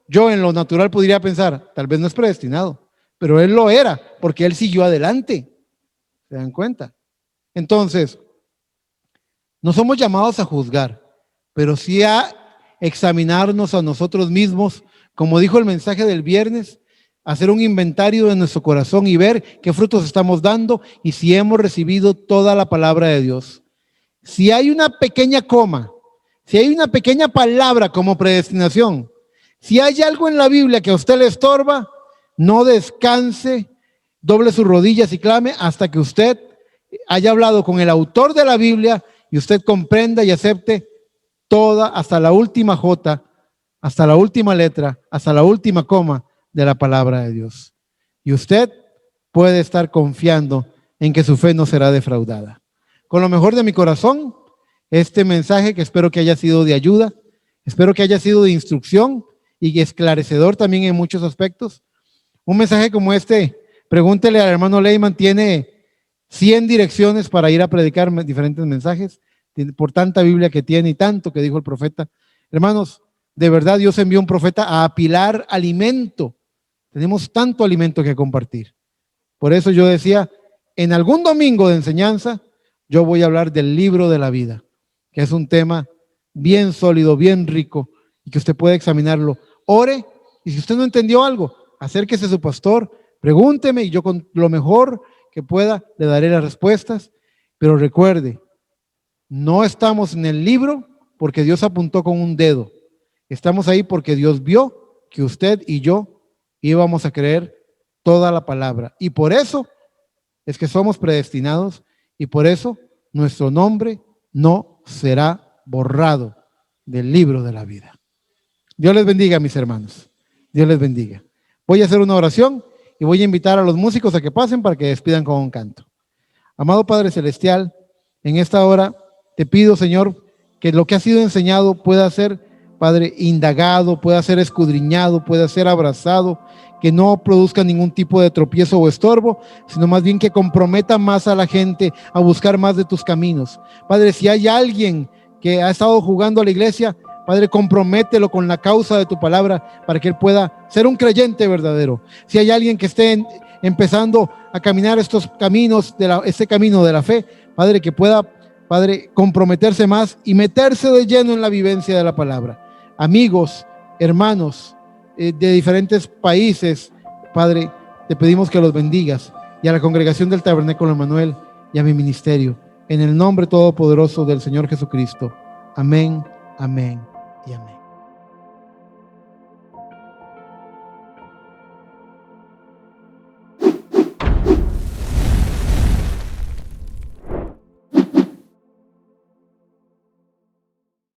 yo en lo natural podría pensar, tal vez no es predestinado, pero él lo era, porque él siguió adelante. ¿Se dan cuenta? Entonces, no somos llamados a juzgar, pero sí a examinarnos a nosotros mismos, como dijo el mensaje del viernes, hacer un inventario de nuestro corazón y ver qué frutos estamos dando y si hemos recibido toda la palabra de Dios. Si hay una pequeña coma, si hay una pequeña palabra como predestinación, si hay algo en la Biblia que a usted le estorba, no descanse, doble sus rodillas y clame hasta que usted haya hablado con el autor de la Biblia y usted comprenda y acepte toda, hasta la última jota, hasta la última letra, hasta la última coma de la palabra de Dios. Y usted puede estar confiando en que su fe no será defraudada. Con lo mejor de mi corazón, este mensaje que espero que haya sido de ayuda, espero que haya sido de instrucción y esclarecedor también en muchos aspectos. Un mensaje como este, pregúntele al hermano Lehman, tiene 100 direcciones para ir a predicar diferentes mensajes, por tanta Biblia que tiene y tanto que dijo el profeta. Hermanos, de verdad Dios envió un profeta a apilar alimento. Tenemos tanto alimento que compartir. Por eso yo decía, en algún domingo de enseñanza, yo voy a hablar del libro de la vida, que es un tema bien sólido, bien rico, y que usted puede examinarlo. Ore, y si usted no entendió algo, acérquese a su pastor, pregúnteme, y yo con lo mejor que pueda le daré las respuestas. Pero recuerde, no estamos en el libro porque Dios apuntó con un dedo. Estamos ahí porque Dios vio que usted y yo íbamos a creer toda la palabra. Y por eso es que somos predestinados y por eso nuestro nombre no será borrado del libro de la vida. Dios les bendiga, mis hermanos. Dios les bendiga. Voy a hacer una oración y voy a invitar a los músicos a que pasen para que despidan con un canto. Amado Padre Celestial, en esta hora te pido, Señor, que lo que ha sido enseñado pueda ser, Padre, indagado, pueda ser escudriñado, pueda ser abrazado, que no produzca ningún tipo de tropiezo o estorbo, sino más bien que comprometa más a la gente a buscar más de tus caminos. Padre, si hay alguien que ha estado jugando a la iglesia, Padre, compromételo con la causa de tu palabra para que él pueda ser un creyente verdadero. Si hay alguien que esté empezando a caminar estos caminos, este camino de la fe, Padre, que pueda, Padre, comprometerse más y meterse de lleno en la vivencia de la palabra. Amigos, hermanos de diferentes países, Padre, te pedimos que los bendigas, y a la congregación del Tabernáculo Emmanuel y a mi ministerio, en el nombre todopoderoso del Señor Jesucristo. Amén, amén y amén.